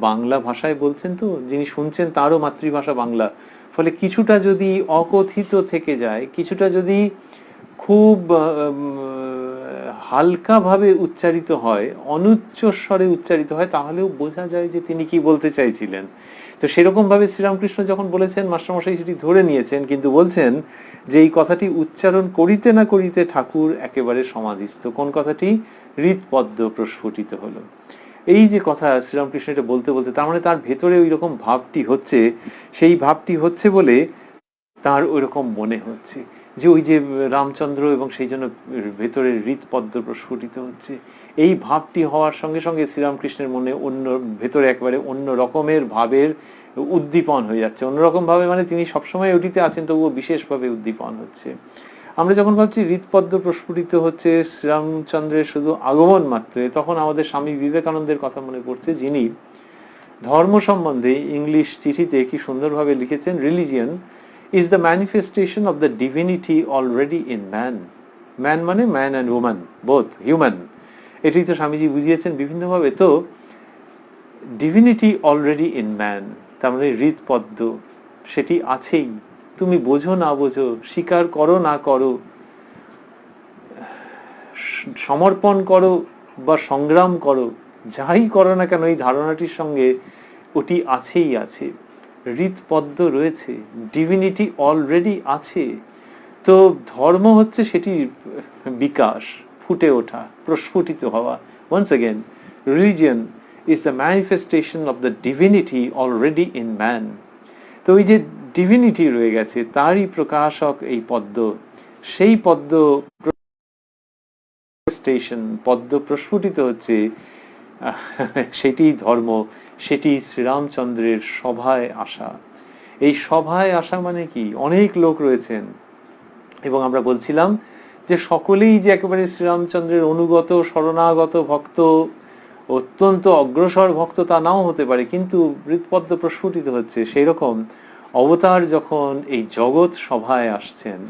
বাংলা ভাষায় বলছেন, তো যিনি শুনছেন তারও মাতৃভাষা বাংলা, ফলে কিছুটা যদি অকথিত থেকে যায়, কিছুটা যদি খুব হালকা ভাবে উচ্চারিত হয়, অনুচ্চ স্বরে উচ্চারিত হয়, তাহলেও বোঝা যায় যে তিনি কি বলতে চাইছিলেন। তো সেরকম ভাবে শ্রীরামকৃষ্ণ যখন বলেছেন মাস্টারমশাই সেটি ধরে নিয়েছেন, কিন্তু বলছেন যে এই কথাটি উচ্চারণ করিতে না করিতে ঠাকুর একেবারে সমাধিস্থ। কোন কথাটি? হৃৎপদ্ম প্রস্ফুটিত হলো। এই যে কথা শ্রীরামকৃষ্ণ এটা বলতে বলতে, তার মানে তার ভেতরে ওই রকম ভাবটি হচ্ছে, সেই ভাবটি হচ্ছে বলে তার ওই রকম মনে হচ্ছে যে ওই যে রামচন্দ্র, এবং সেই জন্য ভেতরে হৃৎপদ্ম প্রস্ফুটিত হচ্ছে। এই ভাবটি হওয়ার সঙ্গে সঙ্গে শ্রীরামকৃষ্ণের মনে অন্য ভেতরে একেবারে অন্য রকমের ভাবের উদ্দীপন হয়ে যাচ্ছে। অন্যরকম ভাবে মানে তিনি সবসময় ওটিতে আছেন, তবুও বিশেষভাবে উদ্দীপন হচ্ছে। আমরা যখন ভাবছি হৃৎপদ্ম প্রস্ফুটিত হচ্ছে শ্রীরামচন্দ্রের শুধু আগমন মাত্রে, তখন আমাদের স্বামী বিবেকানন্দের কথা মনে পড়ছে, যিনি ধর্ম সম্বন্ধে ইংলিশ চিঠিতে কি সুন্দরভাবে লিখেছেন, religion is the manifestation of the divinity already in man. Man মানে man and woman, both human. এটাই তো স্বামীজি বুঝিয়েছেন বিভিন্নভাবে। তো ডিভিনিটি অলরেডি ইন ম্যান, তার মানে হৃদপদ্ম সেটি আছেই, তুমি বোঝো না বোঝো, স্বীকার করো না করো, সমর্পণ করো বা সংগ্রাম করো, যাই করো না কেন এই ধারণাটির সঙ্গে ওটি আছেই আছে, হৃদপদ্ম রয়েছে, ডিভিনিটি অলরেডি আছে। তো ধর্ম হচ্ছে সেটির বিকাশ, ফুটে ওঠা, প্রস্ফুটিত হওয়া। Once again, religion is the manifestation of the divinity already in man. তো ওই যে ডিভিনিটি রয়ে গেছে তারই প্রকাশক এই পদ্ম, সেই পদ্ম স্টেশন, পদ্ম প্রস্ফুটিত হচ্ছে, সেটি ধর্ম, সেটি শ্রীরামচন্দ্রের সভায় আসা। এই সভায় আসা মানে কি, অনেক লোক রয়েছেন এবং আমরা বলছিলাম যে সকলেই যে একেবারে শ্রীরামচন্দ্রের অনুগত শরণাগত ভক্ত, অত্যন্ত অগ্রসর ভক্ত তা নাও হতে পারে, কিন্তু হৃদপদ্ম প্রস্ফুটিত হচ্ছে। সেই রকম অবতার যখন এই জগৎ সভায় আসছেন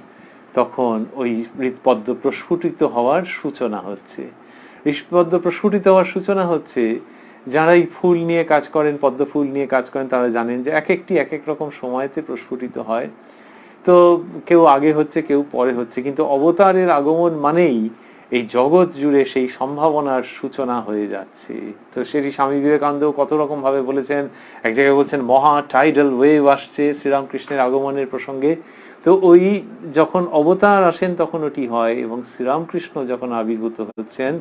তখন ওই হৃদপদ্ম প্রস্ফুটিত হওয়ার সূচনা হচ্ছে। হৃদপদ্ম প্রস্ফুটিত হওয়ার সূচনা হচ্ছে, যারা এই ফুল নিয়ে কাজ করেন, পদ্ম ফুল নিয়ে কাজ করেন, তারা জানেন যে এক একটি এক এক রকম সময়তে প্রস্ফুটিত হয়। তো কেউ আগে হচ্ছে, কেউ পরে হচ্ছে, কিন্তু অবতারের আগমন মানেই এই জগৎ জুড়ে সেই সম্ভাবনার সূচনা হয়ে যাচ্ছে। তো সেটি স্বামী বিবেকানন্দ কত রকম ভাবে বলেছেন। এক জায়গায় বলছেন মহা টাইডাল ওয়েভ আসছে শ্রীরামকৃষ্ণের আগমনের প্রসঙ্গে। তো ওই যখন অবতার আসেন তখন ওটি হয়, এবং শ্রীরামকৃষ্ণ যখন আবির্ভূত হচ্ছেন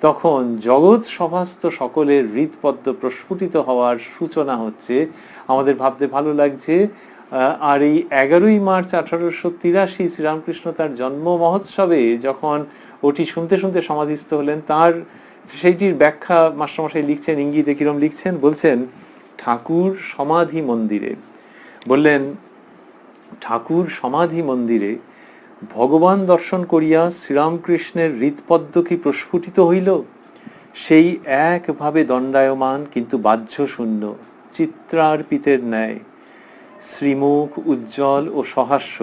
তখন জগৎ সভাস্থ সকলের হৃদপদ্ম প্রস্ফুটিত হওয়ার সূচনা হচ্ছে। আমাদের ভাবতে ভালো লাগছে। আর এই 11ই মার্চ 1883 শ্রীরামকৃষ্ণ তার জন্ম মহোৎসবে যখন ওটি শুনতে শুনতে সমাধিস্থ হলেন, তার সেইটির ব্যাখ্যা মাস্টারমশাই লিখছেন, ইঙ্গিতে কিরম লিখছেন, বলছেন ঠাকুর সমাধি মন্দিরে, বললেন ঠাকুর সমাধি মন্দিরে ভগবান দর্শন করিয়া শ্রীরামকৃষ্ণের হৃদপদ্ম কি প্রস্ফুটিত হইল, সেই একভাবে দণ্ডায়মান কিন্তু বাহ্য শূন্য, চিত্রার্পিতের ন্যায়, শ্রীমুখ উজ্জ্বল ও সহাস্য,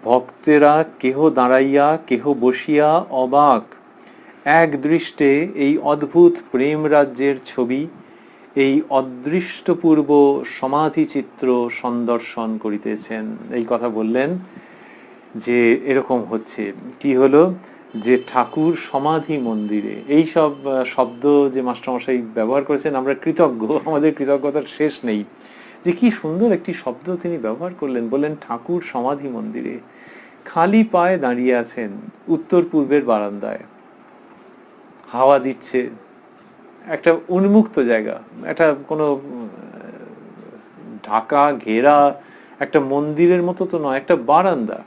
ভক্তেরা কেহ দাঁড়াইয়া কেহ বসিয়া অবাক, এক দৃষ্টে এই অদ্ভুত প্রেম রাজ্যের ছবি, এই অদৃষ্টপূর্ব সমাধি চিত্র সন্দর্শন করিতেছেন। এই কথা বললেন যে এরকম হচ্ছে। কি হলো, যে ঠাকুর সমাধি মন্দিরে, এই সব শব্দ যে মাস্টারমশাই ব্যবহার করেছেন, আমরা কৃতজ্ঞ, আমাদের কৃতজ্ঞতার শেষ নেই যে কি সুন্দর একটি শব্দ তিনি ব্যবহার করলেন। বললেন ঠাকুর সমাধি মন্দিরে, খালি পায়ে দাঁড়িয়ে আছেন উত্তর পূর্বের বারান্দায়, হাওয়া দিচ্ছে, একটা উন্মুক্ত জায়গা, একটা কোনো ঢাকা ঘেরা একটা মন্দিরের মতো তো নয়, একটা বারান্দা।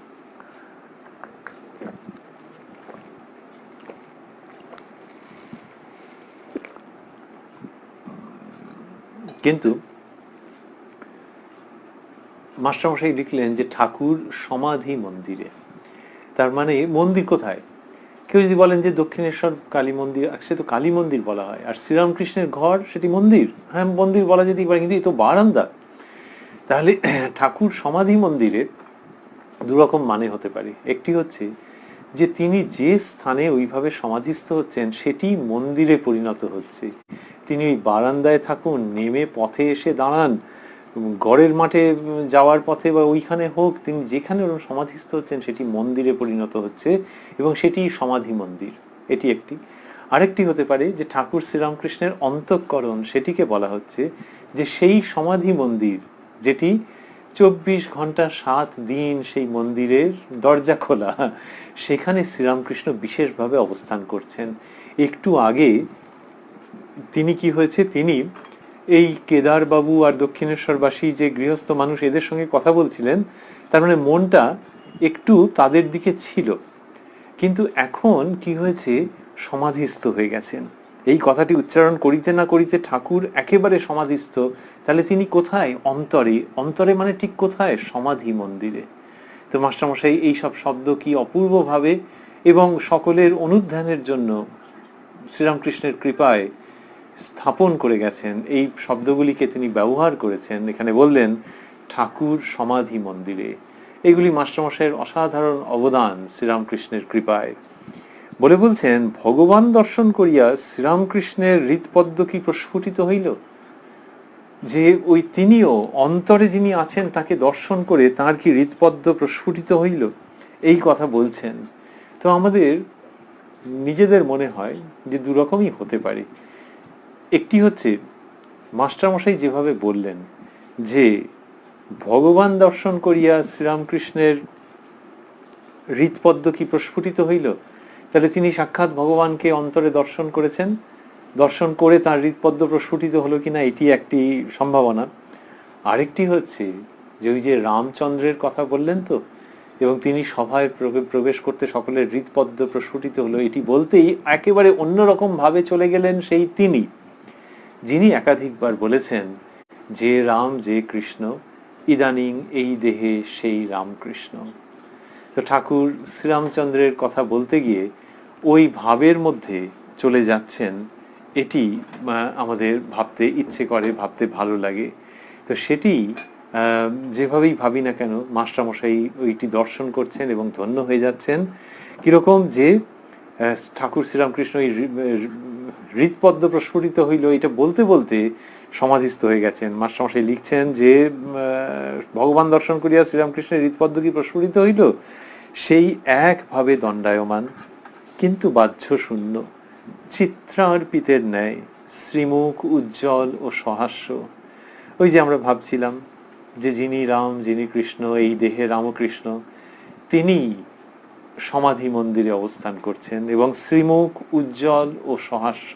কিন্তু মাস্টারমশাই লিখলেন যে ঠাকুর সমাধি মন্দিরে, তার মানে মন্দির কোথায়? কেউ যদি বলেন যে দক্ষিণেশ্বর কালী মন্দির, সে তো কালী মন্দির বলা হয়, আর শ্রীরামকৃষ্ণের ঘর সেটি মন্দির, হ্যাঁ মন্দির বলা যেতেই পারে, কিন্তু এই তো বারান্দা। তাহলে ঠাকুর সমাধি মন্দিরে দুরকম মানে হতে পারে। একটি হচ্ছে যে তিনি যে স্থানে ওইভাবে সমাধিস্থ হচ্ছেন সেটি মন্দিরে পরিণত হচ্ছে। তিনি ওই বারান্দায় থাকুন, নেমে পথে এসে দাঁড়ান, গড়ের মাঠে যাওয়ার পথে বা ওইখানে হোক, তিনি যেখানে সমাধিস্থ হচ্ছেন সেটি মন্দিরে পরিণত হচ্ছে, এবং সেটি সমাধি মন্দির। এটি একটি। আরেকটি হতে পারে যে ঠাকুর শ্রীরামকৃষ্ণের অন্তঃকরণ, সেটিকে বলা হচ্ছে যে সেই সমাধি মন্দির যেটি 24 ঘন্টা 7 দিন সেই মন্দিরের দরজা খোলা, সেখানে শ্রীরামকৃষ্ণ বিশেষভাবে অবস্থান করছেন। একটু আগে তিনি কি হয়েছে, তিনি এই কেদার বাবু আর দক্ষিণেশ্বরবাসী যে গৃহস্থ মানুষ, এদের সঙ্গে কথা বলছিলেন, তার মানে মনটা একটু তাদের দিকে ছিল, কিন্তু এখন কি হয়েছে, সমাধিস্থ হয়ে গেছেন। এই কথাটি উচ্চারণ করিতে না করিতে ঠাকুর একেবারে সমাধিস্থ। তাহলে তিনি কোথায়? অন্তরে। অন্তরে মানে ঠিক কোথায়? সমাধি মন্দিরে। তো মাস্টারমশাই এই সব শব্দ কি অপূর্বভাবে এবং সকলের অনুধ্যানের জন্য শ্রীরামকৃষ্ণের কৃপায় স্থাপন করে গেছেন, এই শব্দগুলিকে তিনি ব্যবহার করেছেন। এখানে বললেন ঠাকুর সমাধি মন্দিরে। এগুলি মাস্টারমশাইয়ের অসাধারণ অবদান শ্রীরামকৃষ্ণের কৃপায়। বলে বলছেন, ভগবান দর্শন করিয়া শ্রীরামকৃষ্ণের হৃৎপদ্ম কি প্রস্ফুটিত হইল, যে ওই তিনিও অন্তরে যিনি আছেন তাকে দর্শন করে তার কি হৃৎপদ্ম প্রস্ফুটিত হইল, এই কথা বলছেন। তো আমাদের নিজেদের মনে হয় যে দুরকমই হতে পারে। একটি হচ্ছে মাস্টারমশাই যেভাবে বললেন যে ভগবান দর্শন করিয়া শ্রীরামকৃষ্ণের হৃৎপদ্ম কি প্রস্ফুটিত হইল, তাহলে তিনি সাক্ষাৎ ভগবানকে অন্তরে দর্শন করেছেন, দর্শন করে তার হৃৎপদ্ম প্রস্ফুটিত হলো কিনা এটি একটি সম্ভাবনা। আরেকটি হচ্ছে যে ওই যে রামচন্দ্রের কথা বললেন তো, এবং তিনি সভায় প্রবেশ করতে সকলের হৃৎপদ্ম প্রস্ফুটিত হলো, এটি বলতেই একেবারে অন্যরকম ভাবে চলে গেলেন সেই তিনি যিনি একাধিকবার বলেছেন যে রাম যে কৃষ্ণ, ইদানিং এই দেহে সেই রামকৃষ্ণ। তো ঠাকুর শ্রীরামচন্দ্রের কথা বলতে গিয়ে ওই ভাবের মধ্যে চলে যাচ্ছেন, এটি আমাদের ভাবতে ইচ্ছে করে, ভাবতে ভালো লাগে। তো সেটি যেভাবেই ভাবি না কেন মাস্টারমশাই ওইটি দর্শন করছেন এবং ধন্য হয়ে যাচ্ছেন। কিরকম যে ঠাকুর শ্রীরামকৃষ্ণ হৃৎপদ্ম প্রস্ফুটিত হইল এটা বলতে বলতে সমাধিস্থ হয়ে গেছেন। মাস্টারমশাই লিখছেন যে ভগবান দর্শন করিয়া শ্রীরামকৃষ্ণের হৃৎপদ্ম কি প্রস্ফুটিত হইল, সেই একভাবে দণ্ডায়মান কিন্তু বাহ্য শূন্য, চিত্রার্পিতের ন্যায় শ্রীমুখ উজ্জ্বল ও সহাস্য। ওই যে আমরা ভাবছিলাম যে যিনি রাম যিনি কৃষ্ণ, এই দেহে রামকৃষ্ণ, তিনি সমাধি মন্দিরে অবস্থান করছেন এবং শ্রীমুখ উজ্জ্বল ও সহাস্য।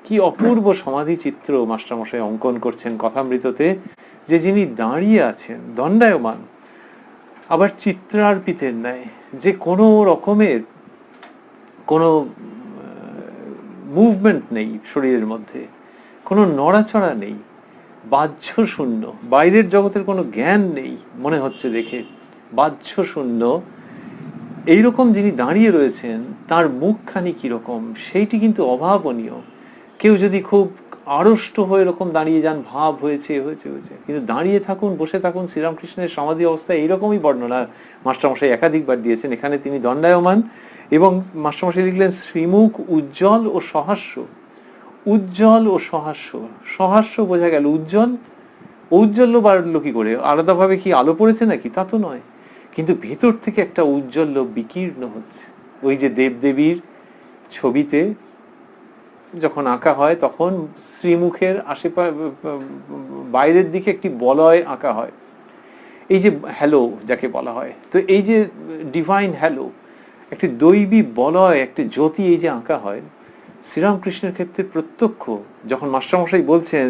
কি অপূর্ব সমাধি চিত্র মাস্টারমশাই অঙ্কন করছেন কথামৃততে, যে যিনি দাঁড়িয়ে আছেন দণ্ডায়মান, আবার চিত্রার্পিতের ন্যায়, যে কোনো রকমের কোনো মুভমেন্ট নেই শরীরের মধ্যে, কোনো নড়াচড়া নেই, বাহ্য শূন্য, বাইরের জগতের কোনো জ্ঞান নেই মনে হচ্ছে দেখে, বাহ্য শূন্য। এইরকম যিনি দাঁড়িয়ে রয়েছেন তার মুখখানি কিরকম সেইটি কিন্তু অভাবনীয়। কেউ যদি খুব আড়ষ্ট হয়ে এরকম দাঁড়িয়ে যান, ভাব হয়েছে হয়েছে হয়েছে, কিন্তু দাঁড়িয়ে থাকুন বসে থাকুন, শ্রীরামকৃষ্ণের সমাধি অবস্থায় এইরকমই বর্ণনা মাস্টারমশাই একাধিকবার দিয়েছেন। এখানে তিনি দণ্ডায়মান এবং মাস্টারমশাই লিখলেন শ্রীমুখ উজ্জ্বল ও সহাস্য। উজ্জ্বল ও সহাস্য, সহাস্য বোঝা গেল, উজ্জ্বল, ঔজ্জ্বল্য বাড়লো কি করে, আলাদাভাবে কি আলো পড়েছে নাকি, তা তো নয়, কিন্তু ভেতর থেকে একটা উজ্জ্বল্য বিকীর্ণ হচ্ছে। ওই যে দেবদেবীর ছবিতে যখন আঁকা হয় তখন শ্রীমুখের আশেপাশে বাইরের দিকে একটি বলয় আঁকা হয়, এই যে হ্যালো যাকে বলা হয়। তো এই যে ডিভাইন হ্যালো, একটি দৈবী বলয়, একটি জ্যোতি এই যে আঁকা হয়, শ্রীরামকৃষ্ণের ক্ষেত্রে প্রত্যক্ষ। যখন মাস্টারমশাই বলছেন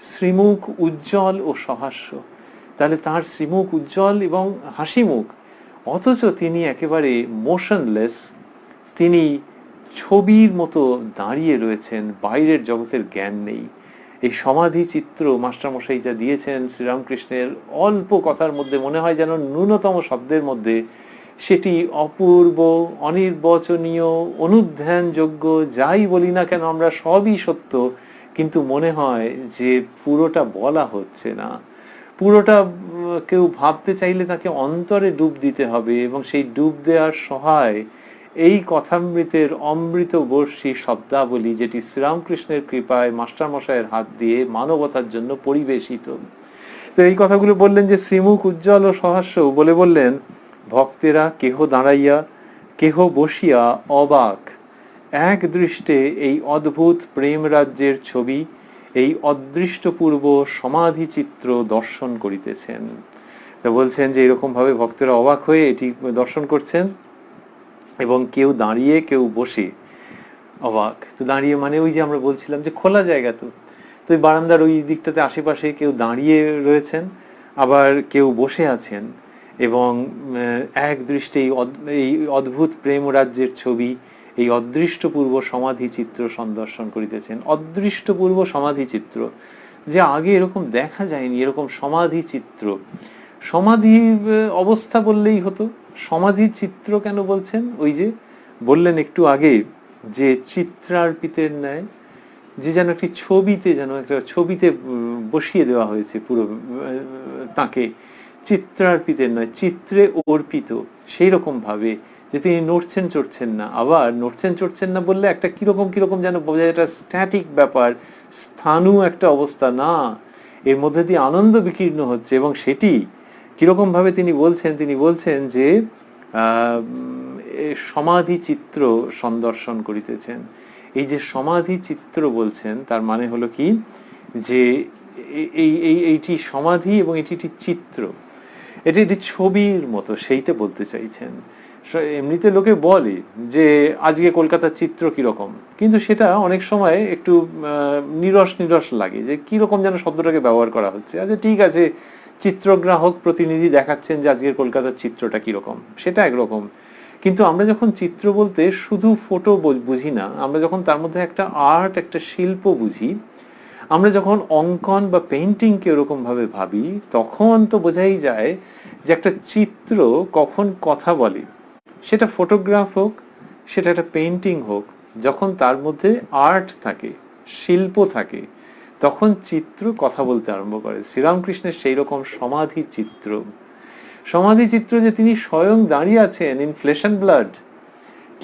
শ্রীমুখ উজ্জ্বল ও সহাস্য, তাহলে তার শ্রীমুখ উজ্জ্বল এবং হাসি মুখ, অথচ তিনি একেবারে মোশনলেস, তিনি ছবির মতো দাঁড়িয়ে রয়েছেন, বাইরের জগতের জ্ঞান নেই। এই সমাধি চিত্র মাস্টারমশাই যা দিয়েছেন শ্রীরামকৃষ্ণের অল্প কথার মধ্যে, মনে হয় যেন ন্যূনতম শব্দের মধ্যে, সেটি অপূর্ব, অনির্বচনীয়, অনুধ্যানযোগ্য। যাই বলি না কেন আমরা সবই সত্য, কিন্তু মনে হয় যে পুরোটা বলা হচ্ছে না। পুরোটা কেউ ভাবতে চাইলে তাকে অন্তরে ডুব দিতে হবে, এবং সেই ডুব দেওয়ার সহায় এই কথামৃতের অমৃত বর্ষী শব্দাবলী, যেটি শ্রীরামকৃষ্ণের কৃপায় মাস্টারমশাইয়ের হাত দিয়ে মানবতার জন্য পরিবেশিত। তো এই কথাগুলো বললেন যে শ্রীমুখ উজ্জ্বল ও সহাস্য, বলে বললেন ভক্তেরা কেহ দাঁড়াইয়া কেহ বসিয়া অবাক এক দৃষ্টে এই অদ্ভুত প্রেম রাজ্যের ছবি, এই অদৃষ্টপূর্ব সমাধি চিত্র দর্শন করিতেছেন। তা বলছেন যে এরকম ভাবে ভক্তেরা অবাক হয়ে এটি দর্শন করছেন, এবং কেউ দাঁড়িয়ে কেউ বসে অবাক। তো দাঁড়িয়ে মানে ওই যে আমরা বলছিলাম যে খোলা জায়গা, তো ওই বারান্দার ওই দিকটাতে আশেপাশে কেউ দাঁড়িয়ে রয়েছেন, আবার কেউ বসে আছেন, এবং এক দৃষ্টে এই অদ্ভুত প্রেম রাজ্যের ছবি, এই অদৃষ্টপূর্ব সমাধি চিত্র সন্দর্শন করিতেছেন। অদৃষ্টপূর্ব সমাধি চিত্র, যে আগে এরকম দেখা যায়নি, এরকম সমাধি চিত্র। সমাধি অবস্থা বললেই হতো, সমাধি চিত্র কেন বলছেন? ওই যে বললেন একটু আগে যে চিত্রার্পিতের ন্যায়, যে যেন একটি ছবিতে, যেন একটা ছবিতে বসিয়ে দেওয়া হয়েছে পুরো তাকে, চিত্রার্পিতের নয়, চিত্রে অর্পিত, সেই রকম ভাবে যে তিনি নড়ছেন চড়ছেন না। আবার নড়ছেন চড়ছেন না বললে একটা কিরকম কিরকম যেন বোঝায়, একটা স্ট্যাটিক ব্যাপার, স্থাণু একটা অবস্থা না, এর মধ্যে দিয়ে আনন্দ বিকীর্ণ হচ্ছে। এবং সেটি কিরকম ভাবে তিনি বলছেন যে সমাধি চিত্র সন্দর্শন করিতেছেন। এই যে সমাধি চিত্র বলছেন, তার মানে হলো কি, যে এইটি সমাধি এবং এটি একটি চিত্র, এটি একটি ছবির মতো, সেইটা বলতে চাইছেন। এমনিতে লোকে বলে যে আজকে কলকাতার চিত্র কিরকম, কিন্তু সেটা অনেক সময় একটু নিরস নিরস লাগে, যে কিরকম যেন শব্দটাকে ব্যবহার করা হচ্ছে। আচ্ছা ঠিক আছে, চিত্রগ্রাহক প্রতিনিধি দেখাচ্ছেন যে আজকের কলকাতার চিত্রটা কিরকম, সেটা একরকম। কিন্তু আমরা যখন চিত্র বলতে শুধু ফটো বুঝি না, আমরা যখন তার মধ্যে একটা আর্ট, একটা শিল্প বুঝি, আমরা যখন অঙ্কন বা পেইন্টিংকে ওরকম ভাবে ভাবি, তখন তো বোঝাই যায় যে একটা চিত্র কখন কথা বলে। সেটা ফটোগ্রাফ হোক, সেটা একটা পেইন্টিং হোক, যখন তার মধ্যে আর্ট থাকে, শিল্প থাকে, তখন চিত্র কথা বলতে আরম্ভ করে। শ্রীরামকৃষ্ণের সেই রকম সমাধি চিত্র, সমাধি চিত্র যে তিনি স্বয়ং দাঁড়িয়ে আছেন ইন ফ্লেশ অ্যান্ড ব্লাড,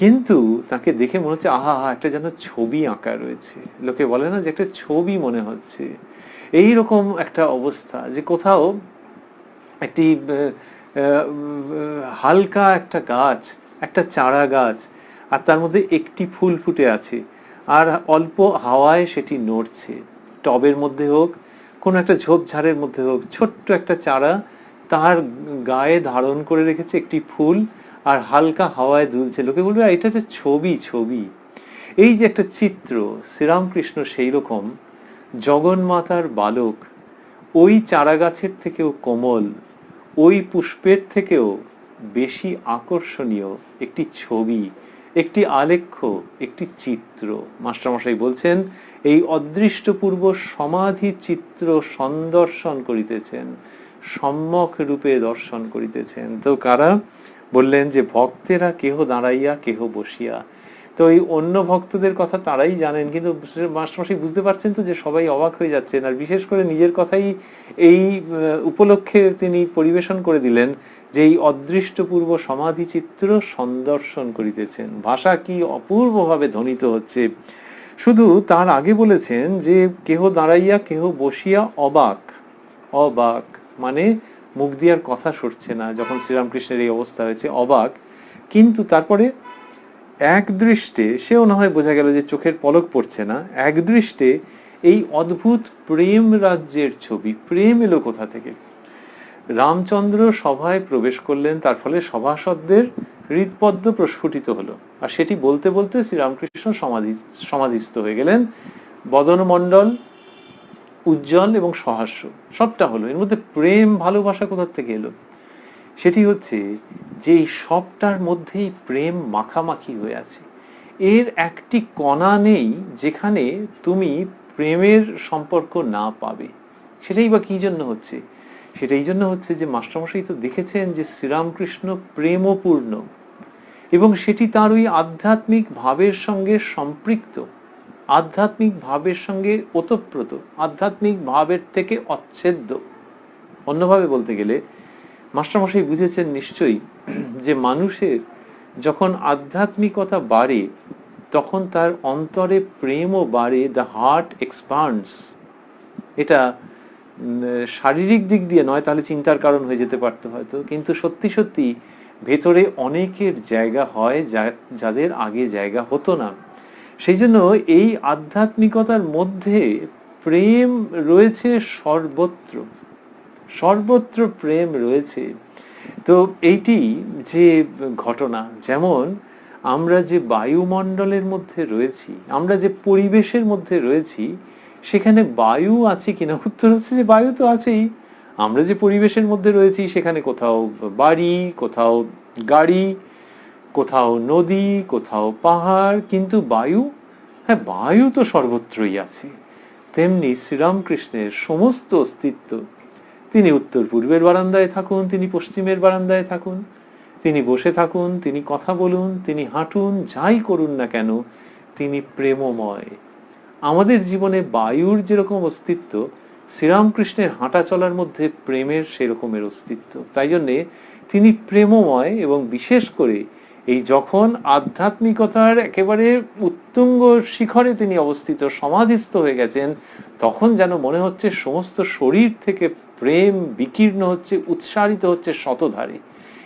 কিন্তু তাকে দেখে মনে হচ্ছে আহা হা, একটা যেন ছবি আঁকা রয়েছে। লোকে বলে না যে একটা ছবি মনে হচ্ছে, এই রকম একটা অবস্থা, যে কোথাও একটি হালকা একটা গাছ, একটা চারা গাছ, আর তার মধ্যে একটি ফুল ফুটে আছে, আর অল্প হাওয়ায় সেটি নড়ছে। টবের মধ্যে হোক, কোনো একটা ঝোপঝাড়ের মধ্যে হোক, ছোট্ট একটা চারা তার গায়ে ধারণ করে রেখেছে একটি ফুল, আর হালকা হাওয়ায় দুলছে। লোকে বলবে এটা একটা ছবি, ছবি। এই যে একটা চিত্র, শ্রীরামকৃষ্ণ সেই রকম জগন্মাতার বালক, ওই চারা গাছের থেকেও কোমল, ওই পুষ্পের থেকেও বেশি আকর্ষণীয় একটি ছবি, একটি আলেখ্য, একটি চিত্র। মাস্টারমশাই বলছেন এই অদৃষ্টপূর্ব সমাধি চিত্র সন্দর্শন করিতেছেন, সম্যক রূপে দর্শন করিতেছেন। তো কারা? বললেন যে ভক্তেরা কেহ দাঁড়াইয়া কেহ বসিয়া। তো এই অন্য ভক্তদের কথা তারাই জানেন, কিন্তু মাস্টারমশাই বুঝতে পারছেন তো যে সবাই অবাক হয়ে যাচ্ছেন, আর বিশেষ করে নিজের কথাই এই উপলক্ষে তিনি পরিবেশন করে দিলেন যে এই অদৃষ্টপূর্ব সমাধি চিত্র সন্দর্শন করিতেছেন। ভাষা কি অপূর্বভাবে ধ্বনিত হচ্ছে। শুধু তার আগে বলেছেন যে কেহ দাঁড়াইয়া কেহ বসিয়া অবাক, অবাক মানে মুখ দিয়ে আর কথা সরছে না, যখন শ্রীরামকৃষ্ণের এই অবস্থা হয়েছে অবাক। কিন্তু তারপরে এক দৃষ্টে, সেও না হয় বোঝা গেল যে চোখের পলক পড়ছে না, এক দৃষ্টে এই অদ্ভুত প্রেম রাজ্যের ছবি। প্রেম এলো কোথা থেকে? রামচন্দ্র সভায় প্রবেশ করলেন, তার ফলে সভাসদদের হৃদপদ্ম প্রস্ফুটিত হলো, আর সেটি বলতে বলতে শ্রীরামকৃষ্ণ সমাধিস্থ হয়ে গেলেন। বদনমণ্ডল উজ্জ্বল এবং সহাস্য সবটা হলো। এর মধ্যে প্রেম ভালোবাসা কোথা থেকে এলো? সেটি হচ্ছে যে সবটার মধ্যেই প্রেম মাখামাখি হয়ে আছে। এর একটি কণা নেই যেখানে তুমি প্রেমের সম্পর্ক না পাবে। সেটাই বা কি জন্য হচ্ছে? সেটা এই জন্য হচ্ছে যে মাস্টারমশাই তো দেখেছেন যে শ্রীরামকৃষ্ণ প্রেমপূর্ণ, এবং সেটি তার ওই আধ্যাত্মিক ভাবের সঙ্গে সম্পৃক্ত, আধ্যাত্মিক ভাবের সঙ্গে ওতপ্রোত, আধ্যাত্মিক ভাবের থেকে অচ্ছেদ্য। অন্যভাবে বলতে গেলে মাস্টারমশাই বুঝেছেন নিশ্চয়ই যে মানুষের যখন আধ্যাত্মিকতা বাড়ে, তখন তার অন্তরে প্রেমও বাড়ে। The heart expands. এটা শারীরিক দিক দিয়ে নয়, তাহলে চিন্তার কারণ হয়ে যেতে পারতো হয়তো, কিন্তু সত্যি সত্যি ভেতরে অনেকের জায়গা হয় যাদের আগে জায়গা হতো না। সেই জন্য এই আধ্যাত্মিকতার মধ্যে প্রেম রয়েছে সর্বত্র, সর্বত্র প্রেম রয়েছে। তো এইটি যে ঘটনা, যেমন আমরা যে বায়ুমণ্ডলের মধ্যে রয়েছি, আমরা যে পরিবেশের মধ্যে রয়েছি, সেখানে বায়ু আছে কিনা? উত্তর হচ্ছে যে বায়ু তো আছেই। আমরা যে পরিবেশের মধ্যে রয়েছি সেখানে কোথাও বাড়ি, কোথাও গাড়ি, কোথাও নদী, কোথাও পাহাড়, কিন্তু বায়ু, হ্যাঁ বায়ু তো সর্বত্রই আছে। তেমনি শ্রীরামকৃষ্ণের সমস্ত অস্তিত্ব, তিনি উত্তর পূর্বের বারান্দায় থাকুন, তিনি পশ্চিমের বারান্দায় থাকুন, তিনি বসে থাকুন, তিনি কথা বলুন, তিনি হাঁটুন, যাই করুন না কেন, তিনি প্রেমময়। আমাদের জীবনে বায়ুর যেরকম অস্তিত্ব, শ্রীরামকৃষ্ণের হাঁটা চলার মধ্যে প্রেমের সেরকমের অস্তিত্ব। তাই জন্যে তিনি প্রেমময়, এবং বিশেষ করে এই যখন আধ্যাত্মিকতার একেবারে উত্তুঙ্গ শিখরে তিনি অবস্থিত, সমাধিস্থ হয়ে গেছেন, তখন যেন মনে হচ্ছে সমস্ত শরীর থেকে প্রেম বিকীর্ণ হচ্ছে, উৎসারিত হচ্ছে শতধারে।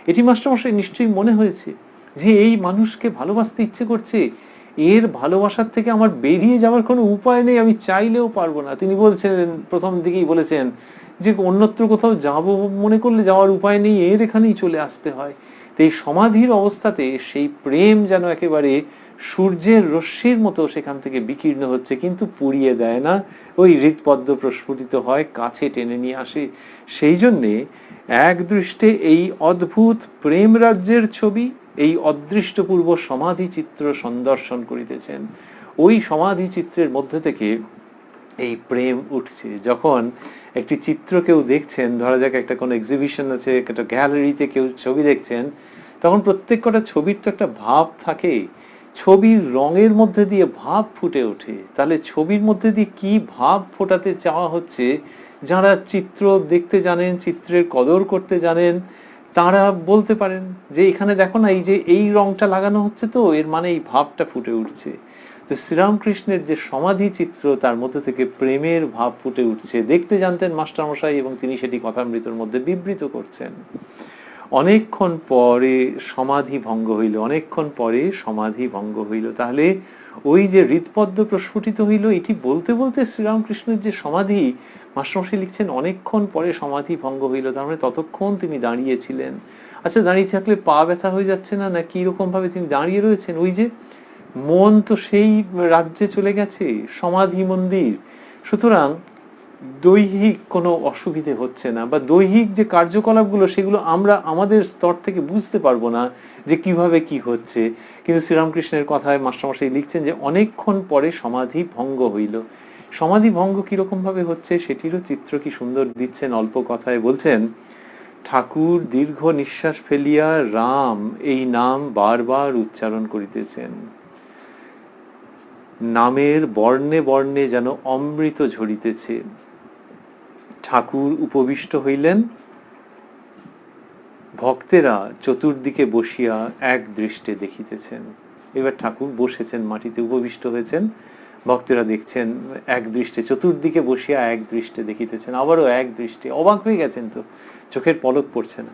এটি মাস্টারমশাই নিশ্চয়ই মনে হয়েছে যে এই মানুষকে ভালোবাসতে ইচ্ছে করছে, এর ভালোবাসার থেকে আমার বেরিয়ে যাওয়ার কোনো উপায় নেই, আমি চাইলেও পারবো না। তিনি বলছেন, প্রথম দিকেই বলেছেন যে অন্যত্র কোথাও যাব মনে করলে যাওয়ার উপায় নেই, এর এখানেই চলে আসতে হয়। তো এই সমাধির অবস্থাতে সেই প্রেম যেন একেবারে সূর্যের রশ্মির মতো সেখান থেকে বিকীর্ণ হচ্ছে, কিন্তু পুড়িয়ে দেয় না, ওই হৃৎপদ্ম প্রস্ফুটিত হয়, কাছে টেনে নিয়ে আসে। সেই জন্যে এক দৃষ্টে এই অদ্ভুত প্রেম রাজ্যের ছবি এই অদৃষ্টপূর্ব সমাধি চিত্র সন্দর্শন করিতেছেন। ওই সমাধি চিত্রের মধ্যে থেকে এই প্রেম উঠছে। যখন একটি চিত্র কেউ দেখছেন, ধরা যাক একটা কোনো এক্সিবিশন আছে, একটা গ্যালারিতে কেউ ছবি দেখছেন, তখন প্রত্যেক কটা ছবির তো একটা ভাব থাকে, ছবির রঙের মধ্যে দিয়ে ভাব ফুটে ওঠে। তাহলে ছবির মধ্যে দিয়ে কি ভাব ফোটাতে চাওয়া হচ্ছে, যারা চিত্র দেখতে জানেন, চিত্রের কদর করতে জানেন, তারা বলতে পারেন যে এখানে দেখো না, এই যে এই রংটা লাগানো হচ্ছে, তো এর মানে এই ভাবটা ফুটে উঠছে। তো শ্রীরামকৃষ্ণের যে সমাধি চিত্র, তার মধ্যে থেকে প্রেমের ভাব ফুটে উঠছে, দেখতে জানতেন মাস্টারমশাই, এবং তিনি সেটি কথামৃতর মধ্যে বিবৃত করছেন। অনেকক্ষণ পরে সমাধি ভঙ্গ হইল, অনেকক্ষণ পরে সমাধি ভঙ্গ হইল। তাহলে ওই যে হৃৎপদ্ম প্রস্ফুটিত হইল, এটি বলতে বলতে শ্রীরামকৃষ্ণের যে সমাধি, মাস্টারমশাই লিখছেন অনেকক্ষণ পরে সমাধি ভঙ্গ হইল, তার মানে ততক্ষণ তিনি দাঁড়িয়েছিলেন। আচ্ছা, দাঁড়িয়ে থাকলে পা ব্যথা হয়ে যাচ্ছে না, না কি রকম ভাবে তিনি দাঁড়িয়ে রয়েছেন? ওই যে মন তো সেই রাজ্যে চলে গেছে, সমাধি মন্দির। সুতরাং দৈহিক কোনো অসুবিধে হচ্ছে না, বা দৈহিক যে কার্যকলাপগুলো সেগুলো আমরা আমাদের স্তর থেকে বুঝতে পারবো না যে কিভাবে কি হচ্ছে, কিন্তু শ্রীরামকৃষ্ণের কথায় মাস্টারমশাই লিখছেন যে অনেকক্ষণ পরে সমাধি ভঙ্গ হইল। সমাধি ভঙ্গ কিরকম ভাবে হচ্ছে সেটিরও চিত্র কি সুন্দর দিচ্ছেন অল্প কথায়। বলছেন, ঠাকুর দীর্ঘ নিঃশ্বাস ফেলিয়া রাম এই নাম বারবার উচ্চারণ করিতেছেন। নামের বর্ণে বর্ণে যেন অমৃত ঝরিতেছে। ঠাকুর উপবিষ্ট হইলেন, ভক্তেরা চতুর্দিকে বসিয়া এক দৃষ্টে দেখিতেছেন। এবার ঠাকুর বসেছেন, মাটিতে উপবিষ্ট হয়েছেন, ভক্তেরা দেখছেন এক দৃষ্টে, চতুর্দিকে বসিয়া এক দৃষ্টে দেখিতেছেন। আবারও এক দৃষ্টে, অবাক হয়ে গেছেন, তো চোখের পলক পড়ছে না।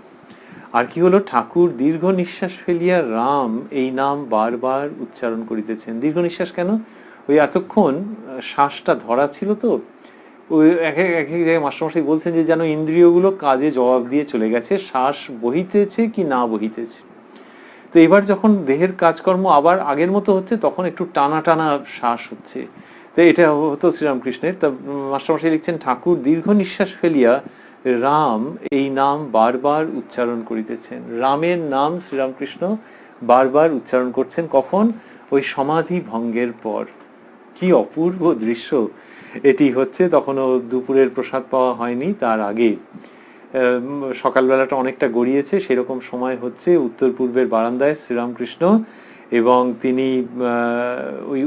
আর কি হলো, ঠাকুর দীর্ঘ নিঃশ্বাস ফেলিয়া রাম এই নাম বারবার উচ্চারণ করিতেছেন। দীর্ঘ নিঃশ্বাস কেন? ওই এতক্ষণ শ্বাসটা ধরা ছিল, তো ওই এক এক জায়গায় মাস্টারমশাই বলছেন যে যেন ইন্দ্রিয়গুলো কাজে জবাব দিয়ে চলে গেছে, শ্বাস বহিতেছে কি না বহিতেছে। তো এবার যখন দেহের কাজকর্ম আবার আগের মতো হচ্ছে, তখন একটু টানা টানা শ্বাস হচ্ছে। তো এটা হতো শ্রীরামকৃষ্ণের। তা মাস্টারমশাই লিখছেন, ঠাকুর দীর্ঘ নিঃশ্বাস ফেলিয়া রাম এই নাম বারবার উচ্চারণ করিতেছেন। রামের নাম শ্রীরামকৃষ্ণ বারবার উচ্চারণ করছেন। কখন? ওই সমাধি ভঙ্গের পর। কি অপূর্ব দৃশ্য এটি হচ্ছে। তখনও দুপুরের প্রসাদ পাওয়া হয়নি, তার আগে সকালবেলাটা অনেকটা গড়িয়েছে, সেরকম সময় হচ্ছে। উত্তর পূর্বের বারান্দায় শ্রীরামকৃষ্ণ, এবং তিনি ওই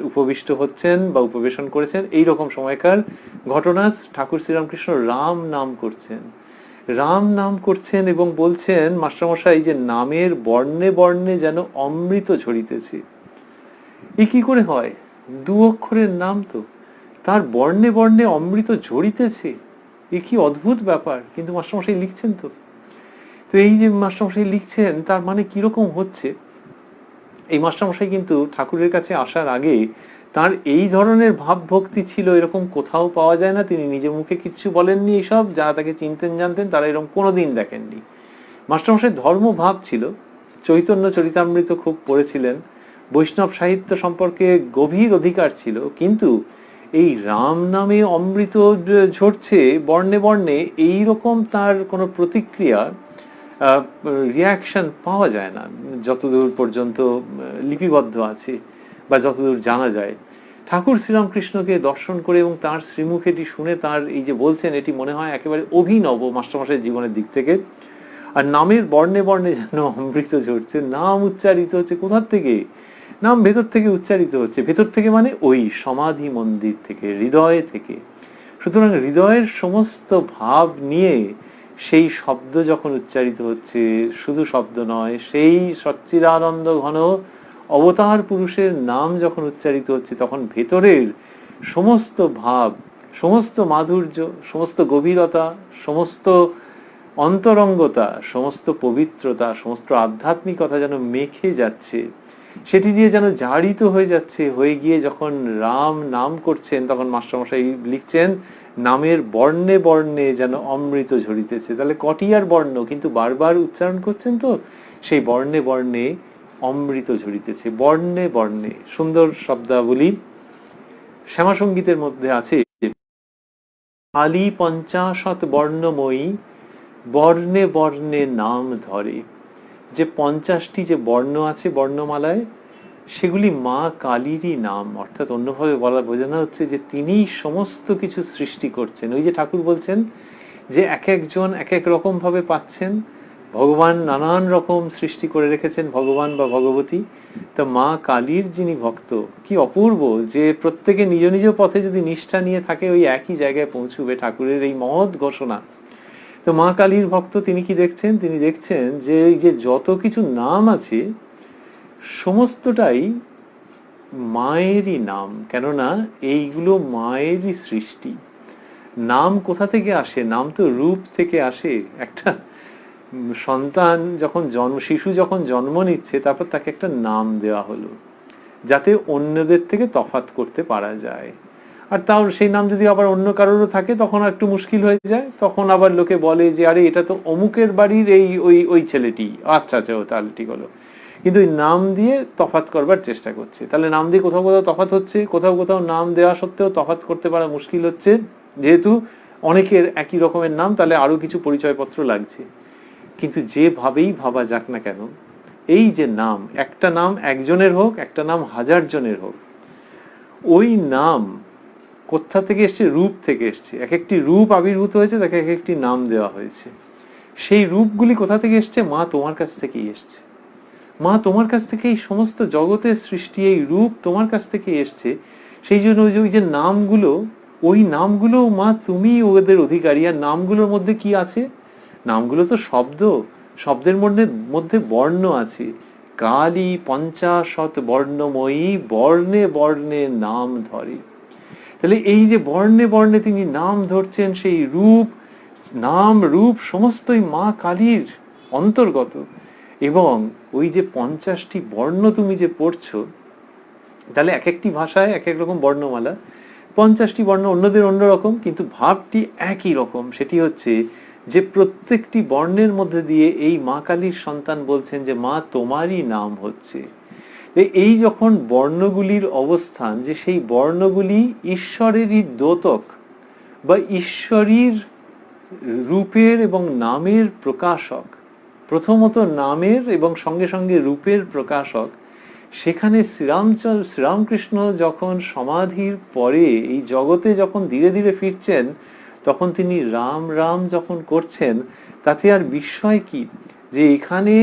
উপবিষ্ট হচ্ছেন বা উপবেশন করেছেন, এই রকম সময়কার ঘটনা। ঠাকুর শ্রীরামকৃষ্ণ রাম নাম করছেন, রাম নাম করছেন, এবং বলছেন মাস্টারমশাই যে নামের বর্ণে বর্ণে যেন অমৃত ঝরিতেছে। এ কি করে হয়? দু অক্ষরের নাম, তো তার বর্ণে বর্ণে অমৃত ঝরিতেছে, এ কি অদ্ভুত ব্যাপার। কিন্তু মাস্টারমশাই লিখছেন, তো তো এই যে মাস্টারমশাই লিখছেন, তার মানে কিরকম হচ্ছে। এই মাস্টারমশাই কিন্তু ঠাকুরের কাছে আসার আগে তার এই ধরনের ভাব ভক্তি ছিল, এরকম কোথাও পাওয়া যায় না। তিনি নিজে মুখে কিচ্ছু বলেননি, এইসব যারা তাকে চিনতেন জানতেন তারা এরকম কোনোদিন দেখেননি। মাস্টারমশাই ধর্মভাব ছিল, চৈতন্য চরিতামৃত খুব পড়েছিলেন, বৈষ্ণব সাহিত্য সম্পর্কে গভীর অধিকার ছিল, কিন্তু এই রাম নামে অমৃত ঝরছে বর্ণে বর্ণে, এইরকম তার কোনো প্রতিক্রিয়া, রিয়াকশন পাওয়া যায় না, যতদূর পর্যন্ত লিপিবদ্ধ আছে বা যতদূর জানা যায়। ঠাকুর শ্রীরামকৃষ্ণকে দর্শন করে এবং তার শ্রীমুখ এটি শুনে তার এই যে বলছেন, এটি মনে হয় একেবারে অভিনব মাস্টারমশাইয়ের জীবনের দিক থেকে। আর নামের বর্ণে বর্ণে যেন অমৃত ঝরছে, নাম উচ্চারিত হচ্ছে কোথার থেকে? নাম ভেতর থেকে উচ্চারিত হচ্ছে, ভেতর থেকে মানে ওই সমাধি মন্দির থেকে, হৃদয় থেকে। সুতরাং হৃদয়ের সমস্ত ভাব নিয়ে সেই শব্দ যখন উচ্চারিত হচ্ছে, শুধু শব্দ নয়, সেই সচ্চিদানন্দ ঘন অবতার পুরুষের নাম যখন উচ্চারিত হচ্ছে, তখন ভেতরের সমস্ত ভাব, সমস্ত মাধুর্য, সমস্ত গভীরতা, সমস্ত অন্তরঙ্গতা, সমস্ত পবিত্রতা, সমস্ত আধ্যাত্মিকতা যেন মেখে যাচ্ছে, সেটি দিয়ে যেন জারিত হয়ে যাচ্ছে, হয়ে গিয়ে যখন রাম নাম করছেন, তখন মাস্টারমশাই লিখছেন নামের বর্ণে বর্ণে যেন অমৃত ঝরিতেছে। তাহলে কটি আর বর্ণ, কিন্তু বারবার উচ্চারণ করছেন তো, সেই বর্ণে বর্ণে অমৃত ঝরিতেছে, বর্ণে বর্ণে। সুন্দর শব্দাবলী শ্যামা সঙ্গীতের মধ্যে আছে, আলি পঞ্চাশত বর্ণময়ী বর্ণে বর্ণে নাম ধরে। যে 50টি যে বর্ণ আছে বর্ণমালায়, সেগুলি মা কালীরই নাম। অর্থাৎ অন্যভাবে বোঝানো হচ্ছে যে তিনি সমস্ত কিছু সৃষ্টি করছেন। ওই যে ঠাকুর বলছেন যে এক একজন এক এক রকম ভাবে পাচ্ছেন, ভগবান নানান রকম সৃষ্টি করে রেখেছেন, ভগবান বা ভগবতী। তো মা কালীর যিনি ভক্ত, কি অপূর্ব যে প্রত্যেকে নিজ নিজ পথে যদি নিষ্ঠা নিয়ে থাকে, ওই একই জায়গায় পৌঁছবে, ঠাকুরের এই মহৎ ঘোষণা। তো মা কালীর ভক্ত তিনি কি দেখছেন? তিনি দেখছেন যে এই যে যত কিছু নাম আছে সমস্তটাই মায়েরই নাম, কেননা এইগুলো মায়েরই সৃষ্টি। নাম কোথা থেকে আসে? নাম তো রূপ থেকে আসে। একটা সন্তান যখন শিশু যখন জন্ম নিচ্ছে, তারপর তাকে একটা নাম দেওয়া হলো, যাতে অন্যদের থেকে তফাৎ করতে পারা যায়। আর তাও সেই নাম যদি আবার অন্য কারোরও থাকে, তখন একটু মুশকিল হয়ে যায়। তখন আবার লোকে বলে যে আরে এটা তো অমুকের বাড়ির এই ওই ওই ছেলেটি, আচ্ছা আচ্ছা ও তাহলে ঠিক হলো। কিন্তু ওই নাম দিয়ে তফাৎ করবার চেষ্টা করছে। তাহলে নাম দিয়ে কোথাও কোথাও তফাৎ হচ্ছে, কোথাও কোথাও নাম দেওয়া সত্ত্বেও তফাৎ করতে পারা মুশকিল হচ্ছে, যেহেতু অনেকের একই রকমের নাম, তাহলে আরো কিছু পরিচয়পত্র লাগছে। কিন্তু যেভাবেই ভাবা যাক না কেন, এই যে নাম, একটা নাম একজনের হোক, একটা নাম হাজার জনের হোক, ওই নাম কোথা থেকে এসছে? রূপ থেকে এসছে। এক একটি রূপ আবির্ভূত হয়েছে, তাকে এক একটি নাম দেওয়া হয়েছে। সেই রূপগুলি কোথা থেকে এসছে? মা তোমার কাছ থেকেই এসছে। মা তোমার কাছ থেকে এই সমস্ত জগতের সৃষ্টি, এই রূপ তোমার কাছ থেকে এসছে। সেই জন্য ওই যে নামগুলো, ওই নামগুলো মা তুমি ওদের অধিকারী। আর নামগুলোর মধ্যে কি আছে? নামগুলো তো শব্দ, শব্দের মধ্যে মধ্যে বর্ণ আছে। কালী পঞ্চাশত বর্ণময়ী বর্ণে বর্ণে নাম ধরে। তাহলে এই যে বর্ণে বর্ণে তিনি নাম ধরছেন, সেই রূপ, নাম রূপ সমস্তই মা কালীর অন্তর্গত। এবং ওই যে 50টি বর্ণ তুমি যে পড়ছো, তাহলে এক একটি ভাষায় এক এক রকম বর্ণমালা, 50টি বর্ণ অন্যদের অন্যরকম, কিন্তু ভাবটি একই রকম। সেটি হচ্ছে যে প্রত্যেকটি বর্ণের মধ্যে দিয়ে এই মা কালীর সন্তান বলছেন যে মা তোমারই নাম হচ্ছে। এই যখন বর্ণগুলির অবস্থান, যে সেই বর্ণগুলি ঈশ্বরেরই দ্যোতক বা ঈশ্বরীর রূপের এবং নামের প্রকাশক, প্রথমত নামের এবং সঙ্গে সঙ্গে রূপের প্রকাশক। সেখানে শ্রীরামকৃষ্ণ যখন সমাধির পরে এই জগতে যখন ধীরে ধীরে ফিরছেন, তখন তিনি রাম রাম যখন করছেন, তাতে আর বিস্ময় কি যে এখানে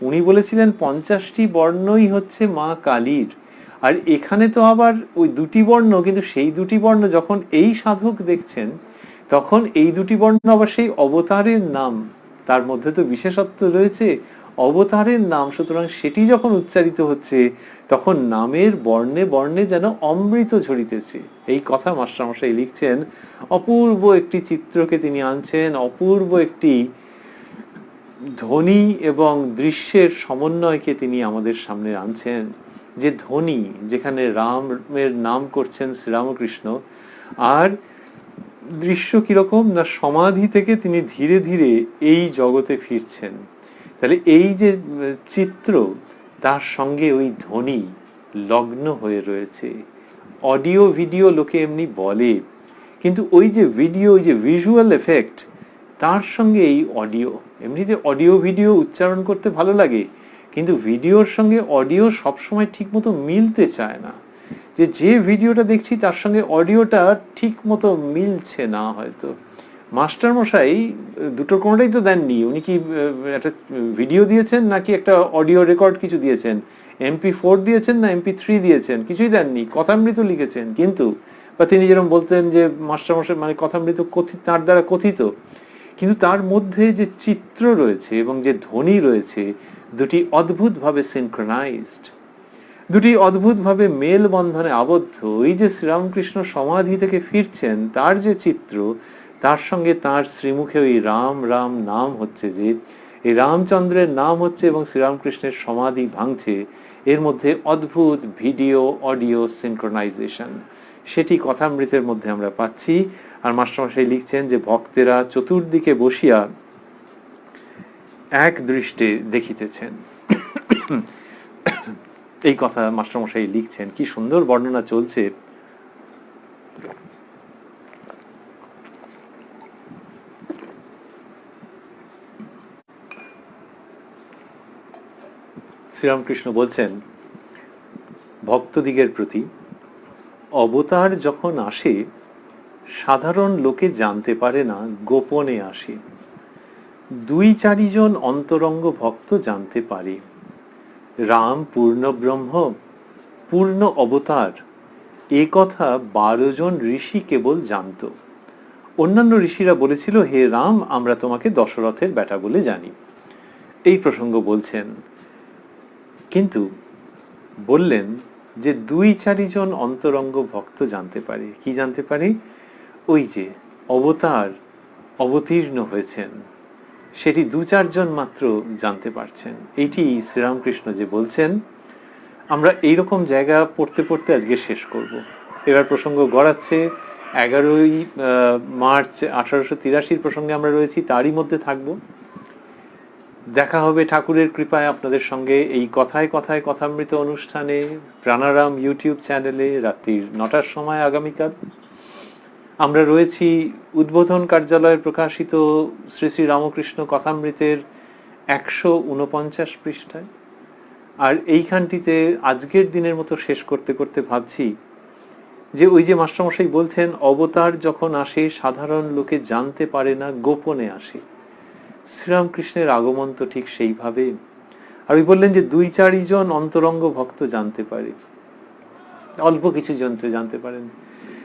উনি বলেছিলেন 50টি বর্ণই হচ্ছে মা কালীর, আর এখানে তো আবার ওই দুটি বর্ণ, কিন্তু সেই দুটি বর্ণ যখন এই সাধক দেখছেন, তখন এই দুটি বর্ণ আবার সেই অবতারের নাম, তার মধ্যে তো বিশেষত্ব রয়েছে, অবতারের নাম। সুতরাং সেটি যখন উচ্চারিত হচ্ছে, তখন নামের বর্ণে বর্ণে যেন অমৃত ঝরিতেছে। এই কথা মাস্টারমশাই লিখছেন। অপূর্ব একটি চিত্রকে তিনি আনছেন, অপূর্ব একটি ধ্বনি এবং দৃশ্যের সমন্বয়কে তিনি আমাদের সামনে আনছেন। যে ধ্বনি, যেখানে রামের নাম করছেন শ্রীরামকৃষ্ণ, আর দৃশ্য কিরকম না, সমাধি থেকে তিনি ধীরে ধীরে এই জগতে ফিরছেন। তাহলে এই যে চিত্র, তার সঙ্গে ওই ধ্বনি লগ্ন হয়ে রয়েছে। অডিও ভিডিও লোকে এমনি বলে, কিন্তু ওই যে ভিডিও, ওই যে ভিজুয়াল এফেক্ট, তার সঙ্গে এই অডিও, এমনিতে অডিও ভিডিও উচ্চারণ করতে ভালো লাগে, কিন্তু ভিডিওর সঙ্গে অডিও সবসময় ঠিক মতো মিলতে চায় না। যে ভিডিওটা দেখছি তার সঙ্গে অডিওটা ঠিক মতো মিলছে না হয়তো। মাস্টার মশাই দুটোর কোনোটাই তো দেননি। উনি কি একটা ভিডিও দিয়েছেন নাকি একটা অডিও রেকর্ড কিছু দিয়েছেন? MP4 দিয়েছেন না MP3 দিয়েছেন, কিছুই দেননি, কথামৃত লিখেছেন। কিন্তু বা তিনি যেরকম বলতেন যে মাস্টারমশাই মানে কথামৃত তার দ্বারা কথিত, কিন্তু তার মধ্যে যে চিত্র রয়েছে এবং যে ধ্বনি রয়েছে দুটি অদ্ভুতভাবে সিনক্রোনাইজড, দুটি অদ্ভুতভাবে মেল বন্ধনে আবদ্ধ। এই যে শ্রীরামকৃষ্ণ সমাধি থেকে ফিরছেন তার যে চিত্র, তার সঙ্গে তার শ্রীমুখে ওই রাম রাম নাম হচ্ছে, যে এই রামচন্দ্রের নাম হচ্ছে এবং শ্রীরামকৃষ্ণের সমাধি ভাঙছে, এর মধ্যে অদ্ভুত ভিডিও অডিও সিনক্রোনাইজেশন, সেটি কথামৃতের মধ্যে আমরা পাচ্ছি। আর মাস্টারমশাই লিখছেন যে ভক্তেরা চতুর্দিকে বসিয়া এক দৃষ্টে দেখিতেছেন। এই কথা মাস্টারমশাই লিখছেন, কি সুন্দর বর্ণনা চলছে। শ্রীরামকৃষ্ণ বলছেন ভক্তদিগের প্রতি, অবতার যখন আসে সাধারণ লোকে জানতে পারে না, গোপনে আসে। 2-4 জন অন্তরঙ্গ ভক্ত জানতে পারে। রাম পূর্ণ ব্রহ্ম, পূর্ণ অবতার, এ কথা 12 জন ঋষি কেবল জানত। অন্যান্য ঋষিরা বলেছিল, হে রাম, আমরা তোমাকে দশরথের বেটা বলে জানি। এই প্রসঙ্গ বলছেন, কিন্তু বললেন যে 2-4 জন অন্তরঙ্গ ভক্ত জানতে পারে। কি জানতে পারে? ওই যে অবতার অবতীর্ণ হয়েছেন, সেটি 2-4 জন মাত্র জানতে পারছেন। এইটি শ্রীরামকৃষ্ণ যে বলছেন, আমরা এইরকম জায়গা পড়তে পড়তে আজকে শেষ করব। এবার প্রসঙ্গ গড়াচ্ছে 11ই মার্চ 1883 প্রসঙ্গে আমরা রয়েছি, তারই মধ্যে থাকব। দেখা হবে ঠাকুরের কৃপায় আপনাদের সঙ্গে এই কথায় কথায় কথামৃত অনুষ্ঠানে, প্রাণারাম ইউটিউব চ্যানেলে রাত্রি 9টার সময় আগামীকাল। আমরা রয়েছি উদ্বোধন কার্যালয়ের প্রকাশিত শ্রী শ্রী রামকৃষ্ণ কথামৃতের 149 পৃষ্ঠায়। আর এইখানটিতে আজকের দিনের মতো শেষ করতে করতে ভাবছি যে ওই যে মাস্টারমশাই বলছেন, অবতার যখন আসে সাধারণ লোকে জানতে পারে না, গোপনে আসে। শ্রীরামকৃষ্ণের আগমন তো ঠিক সেইভাবে। আর ওই বললেন যে 2-4 জন অন্তরঙ্গ ভক্ত জানতে পারে, অল্প কিছু জানতে পারেন।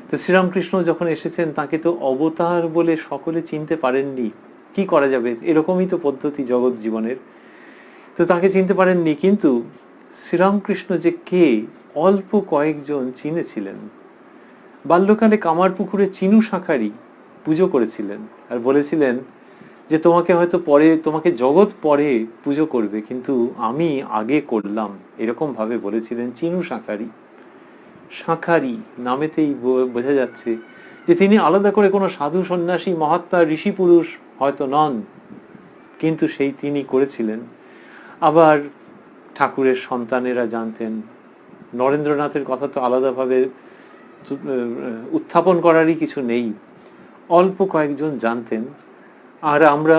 তো শ্রীরামকৃষ্ণ যখন এসেছেন তাকে তো অবতার বলে সকলে চিনতে পারেননি। কি করা যাবে, এরকমই তো পদ্ধতি জগৎ জীবনের। তো তাকে চিনতে পারেননি, কিন্তু শ্রীরামকৃষ্ণ যে কে অল্প কয়েকজন চিনেছিলেন। বাল্যকালে কামার পুকুরে চিনু শাঁখারি পুজো করেছিলেন আর বলেছিলেন যে তোমাকে হয়তো পরে, তোমাকে জগৎ পরে পুজো করবে, কিন্তু আমি আগে করলাম, এরকম ভাবে বলেছিলেন চিনু শাঁখারি। শাঁখারি নামেতেই বোঝা যাচ্ছে যে তিনি আলাদা করে কোনো সাধু সন্ন্যাসী মহাত্মা ঋষি পুরুষ হয়তো নন, কিন্তু সেই তিনি করেছিলেন। আবার ঠাকুরের সন্তানেরা জানতেন। নরেন্দ্রনাথের কথা তো আলাদাভাবে উত্থাপন করারই কিছু নেই, অল্প কয়েকজন জানতেন। আর আমরা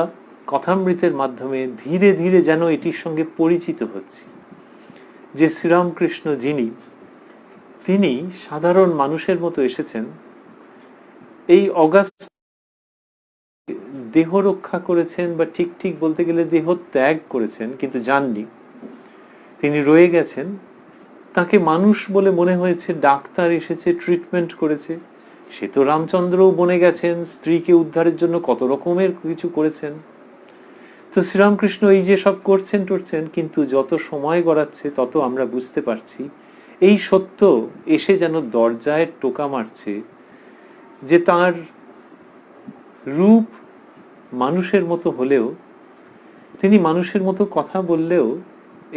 কথামৃতের মাধ্যমে ধীরে ধীরে যেন এটির সঙ্গে পরিচিত হচ্ছি যে শ্রীরামকৃষ্ণ যিনি, তিনি সাধারণ মানুষের মতো এসেছেন। এই অগাস্ট দেহ রক্ষা করেছেন, বা ঠিক ঠিক বলতে গেলে দেহ ত্যাগ করেছেন, কিন্তু যাননি, তিনি রয়ে গেছেন। তাকে মানুষ বলে মনে হয়েছে, ডাক্তার এসেছে, ট্রিটমেন্ট করেছে। সে তো রামচন্দ্রও বনে গেছেন, স্ত্রীকে উদ্ধারের জন্য কত রকমের কিছু করেছেন। তো শ্রীরামকৃষ্ণ এই যে সব করছেন টরছেন, কিন্তু যত সময় গড়াচ্ছে তত আমরা বুঝতে পারছি এই সত্য এসে যেন দরজায় টোকা মারছে, যে তার রূপ মানুষের মতো হলেও, তিনি মানুষের মতো কথা বললেও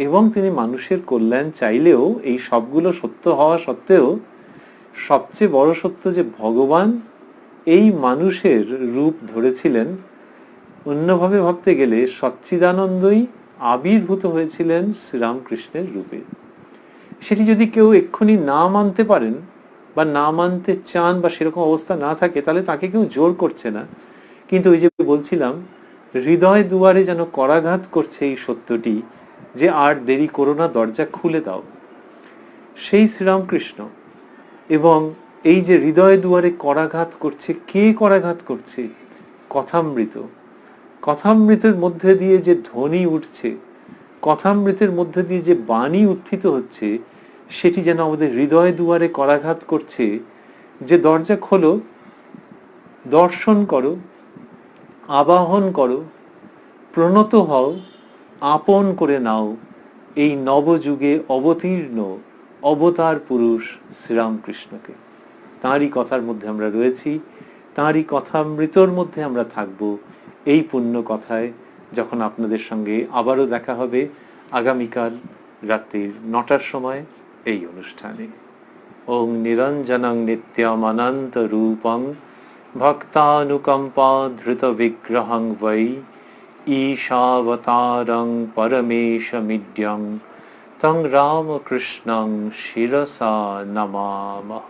এবং তিনি মানুষের কল্যাণ চাইলেও, এই সবগুলো সত্য হওয়া সত্ত্বেও সবচেয়ে বড় সত্য যে ভগবান এই মানুষের রূপ ধরেছিলেন। অন্যভাবে ভাবতে গেলে সচ্চিদানন্দই আবির্ভূত হয়েছিলেন শ্রীরামকৃষ্ণের রূপে। সেটি যদি কেউ এক্ষুনি না মানতে পারেন বা না মানতে চান বা সেরকম অবস্থা না থাকে, তাহলে তাকে কেউ জোর করছে না। কিন্তু ওই যে বলছিলাম, হৃদয় দুয়ারে যেন করাঘাত করছে এই সত্যটি যে আর দেরি করো না, দরজা খুলে দাও। সেই শ্রীরামকৃষ্ণ। এবং এই যে হৃদয় দুয়ারে করাঘাত করছে, কে করাঘাত করছে? কথামৃত। কথামৃতের মধ্যে দিয়ে যে ধ্বনি উঠছে, কথামৃতের মধ্যে দিয়ে যে বাণী উত্থিত হচ্ছে সেটি যেন আমাদের হৃদয় দুয়ারে করাঘাত করছে, যে দরজা খোলো, দর্শন করো, আবাহন করো, প্রণত হও, আপন করে নাও এই নবযুগে অবতীর্ণ অবতার পুরুষ শ্রীরামকৃষ্ণকে। তাঁরই কথার মধ্যে আমরা রয়েছি, তাঁরই কথামৃতর মধ্যে আমরা থাকব। এই পুণ্য কথায় যখন আপনাদের সঙ্গে আবারও দেখা হবে আগামীকাল রাত্রির 9টার সময় এই অনুষ্ঠানে। ওং নিরঞ্জনং নিত্যমনন্ত রূপং ভক্তানুকম্পা ধৃত বিগ্রহং বৈ ঈশাবতারং পরমেশমিড্যং তং রামকৃষ্ণং শিরসা নমামঃ।